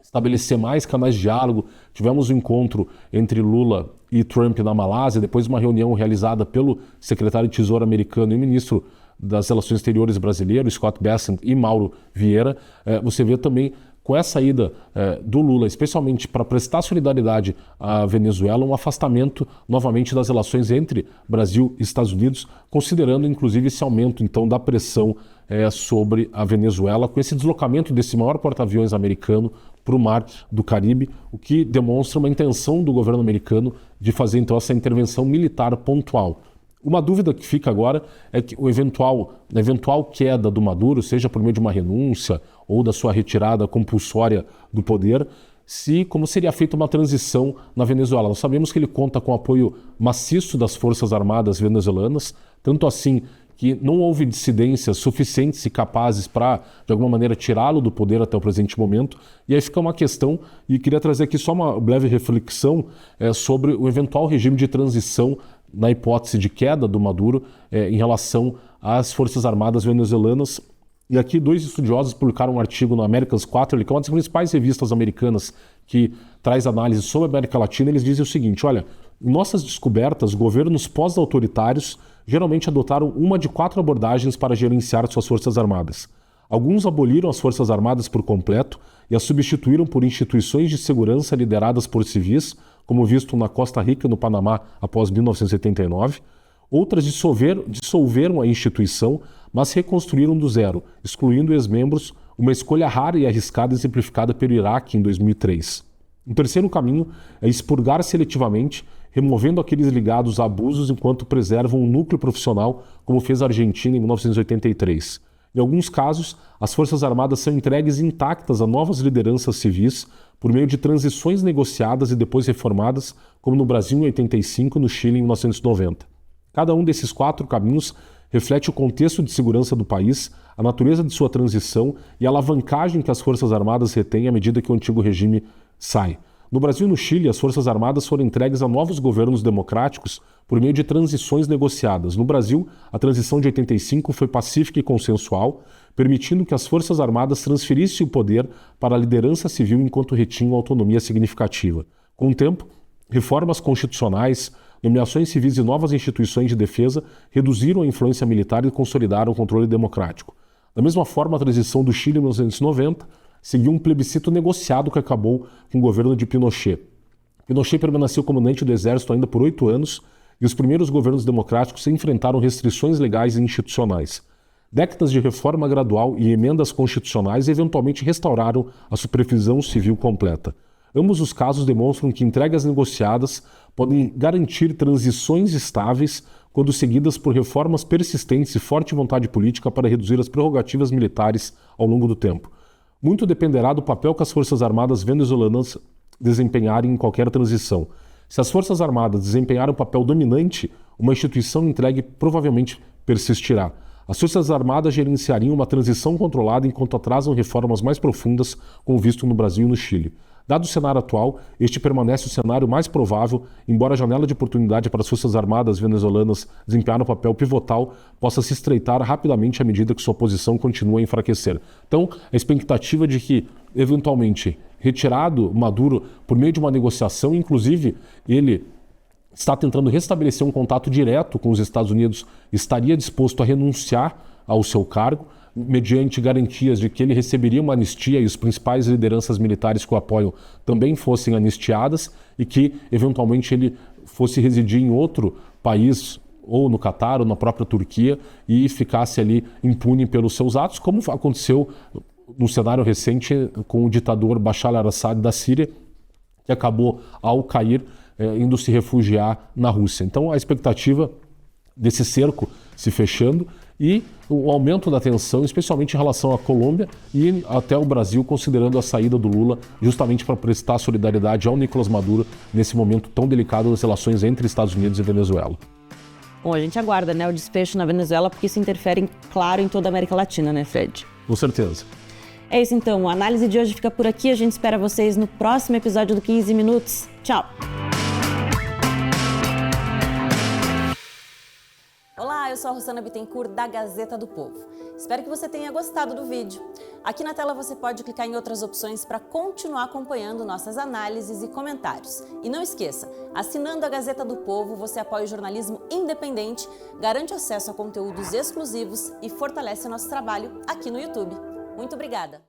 estabelecer mais canais de diálogo, tivemos um encontro entre Lula e Trump na Malásia, depois uma reunião realizada pelo secretário de Tesouro americano e ministro das Relações Exteriores brasileiro, Scott Bessent, e Mauro Vieira. Você vê também com essa ida do Lula, especialmente para prestar solidariedade à Venezuela, um afastamento novamente das relações entre Brasil e Estados Unidos, considerando inclusive esse aumento então da pressão sobre a Venezuela, com esse deslocamento desse maior porta-aviões americano para o mar do Caribe, o que demonstra uma intenção do governo americano de fazer então essa intervenção militar pontual. Uma dúvida que fica agora é que a eventual queda do Maduro, seja por meio de uma renúncia ou da sua retirada compulsória do poder, como seria feita uma transição na Venezuela. Nós sabemos que ele conta com apoio maciço das Forças Armadas venezuelanas, tanto assim que não houve dissidências suficientes e capazes para, de alguma maneira, tirá-lo do poder até o presente momento. E aí fica uma questão, e queria trazer aqui só uma breve reflexão sobre o eventual regime de transição na hipótese de queda do Maduro em relação às Forças Armadas venezuelanas. E aqui 2 estudiosos publicaram um artigo no America's Quarterly, que é uma das principais revistas americanas que traz análise sobre a América Latina. Eles dizem o seguinte: olha, em nossas descobertas, governos pós-autoritários geralmente adotaram uma de 4 abordagens para gerenciar suas forças armadas. Alguns aboliram as forças armadas por completo e as substituíram por instituições de segurança lideradas por civis, como visto na Costa Rica e no Panamá após 1979. Outras dissolveram a instituição, mas reconstruíram do zero, excluindo ex-membros, uma escolha rara e arriscada exemplificada pelo Iraque em 2003. Um terceiro caminho é expurgar seletivamente, removendo aqueles ligados a abusos enquanto preservam um núcleo profissional, como fez a Argentina em 1983. Em alguns casos, as Forças Armadas são entregues intactas a novas lideranças civis por meio de transições negociadas e depois reformadas, como no Brasil em 85 e no Chile em 1990. Cada um desses 4 caminhos reflete o contexto de segurança do país, a natureza de sua transição e a alavancagem que as Forças Armadas retêm à medida que o antigo regime sai. No Brasil e no Chile, as Forças Armadas foram entregues a novos governos democráticos por meio de transições negociadas. No Brasil, a transição de 85 foi pacífica e consensual, permitindo que as Forças Armadas transferissem o poder para a liderança civil enquanto retinham autonomia significativa. Com o tempo, reformas constitucionais, nomeações civis e novas instituições de defesa reduziram a influência militar e consolidaram o controle democrático. Da mesma forma, a transição do Chile em 1990 seguiu um plebiscito negociado que acabou com o governo de Pinochet. Pinochet permaneceu comandante do exército ainda por 8 anos e os primeiros governos democráticos enfrentaram restrições legais e institucionais. Décadas de reforma gradual e emendas constitucionais eventualmente restauraram a supervisão civil completa. Ambos os casos demonstram que entregas negociadas podem garantir transições estáveis quando seguidas por reformas persistentes e forte vontade política para reduzir as prerrogativas militares ao longo do tempo. Muito dependerá do papel que as Forças Armadas venezuelanas desempenharem em qualquer transição. Se as Forças Armadas desempenharem um papel dominante, uma instituição entregue provavelmente persistirá. As Forças Armadas gerenciariam uma transição controlada enquanto atrasam reformas mais profundas, como visto no Brasil e no Chile. Dado o cenário atual, este permanece o cenário mais provável, embora a janela de oportunidade para as Forças Armadas venezuelanas desempenhar um papel pivotal possa se estreitar rapidamente à medida que sua posição continua a enfraquecer. Então, a expectativa de que, eventualmente, retirado Maduro por meio de uma negociação, inclusive ele está tentando restabelecer um contato direto com os Estados Unidos, estaria disposto a renunciar ao seu cargo. mediante garantias de que ele receberia uma anistia e os principais lideranças militares que o apoiam também fossem anistiadas e que, eventualmente, ele fosse residir em outro país, ou no Catar, ou na própria Turquia, e ficasse ali impune pelos seus atos, como aconteceu no cenário recente com o ditador Bashar al-Assad da Síria, que acabou, ao cair, indo se refugiar na Rússia. Então, a expectativa desse cerco se fechando e o aumento da tensão, especialmente em relação à Colômbia e até o Brasil, considerando a saída do Lula justamente para prestar solidariedade ao Nicolás Maduro nesse momento tão delicado das relações entre Estados Unidos e Venezuela. Bom, a gente aguarda, né, o desfecho na Venezuela, porque isso interfere, claro, em toda a América Latina, né, Fred? Com certeza. É isso então, a análise de hoje fica por aqui. A gente espera vocês no próximo episódio do 15 Minutos. Tchau! Olá, eu sou a Rossana Bittencourt, da Gazeta do Povo. Espero que você tenha gostado do vídeo. Aqui na tela você pode clicar em outras opções para continuar acompanhando nossas análises e comentários. E não esqueça, assinando a Gazeta do Povo, você apoia o jornalismo independente, garante acesso a conteúdos exclusivos e fortalece nosso trabalho aqui no YouTube. Muito obrigada!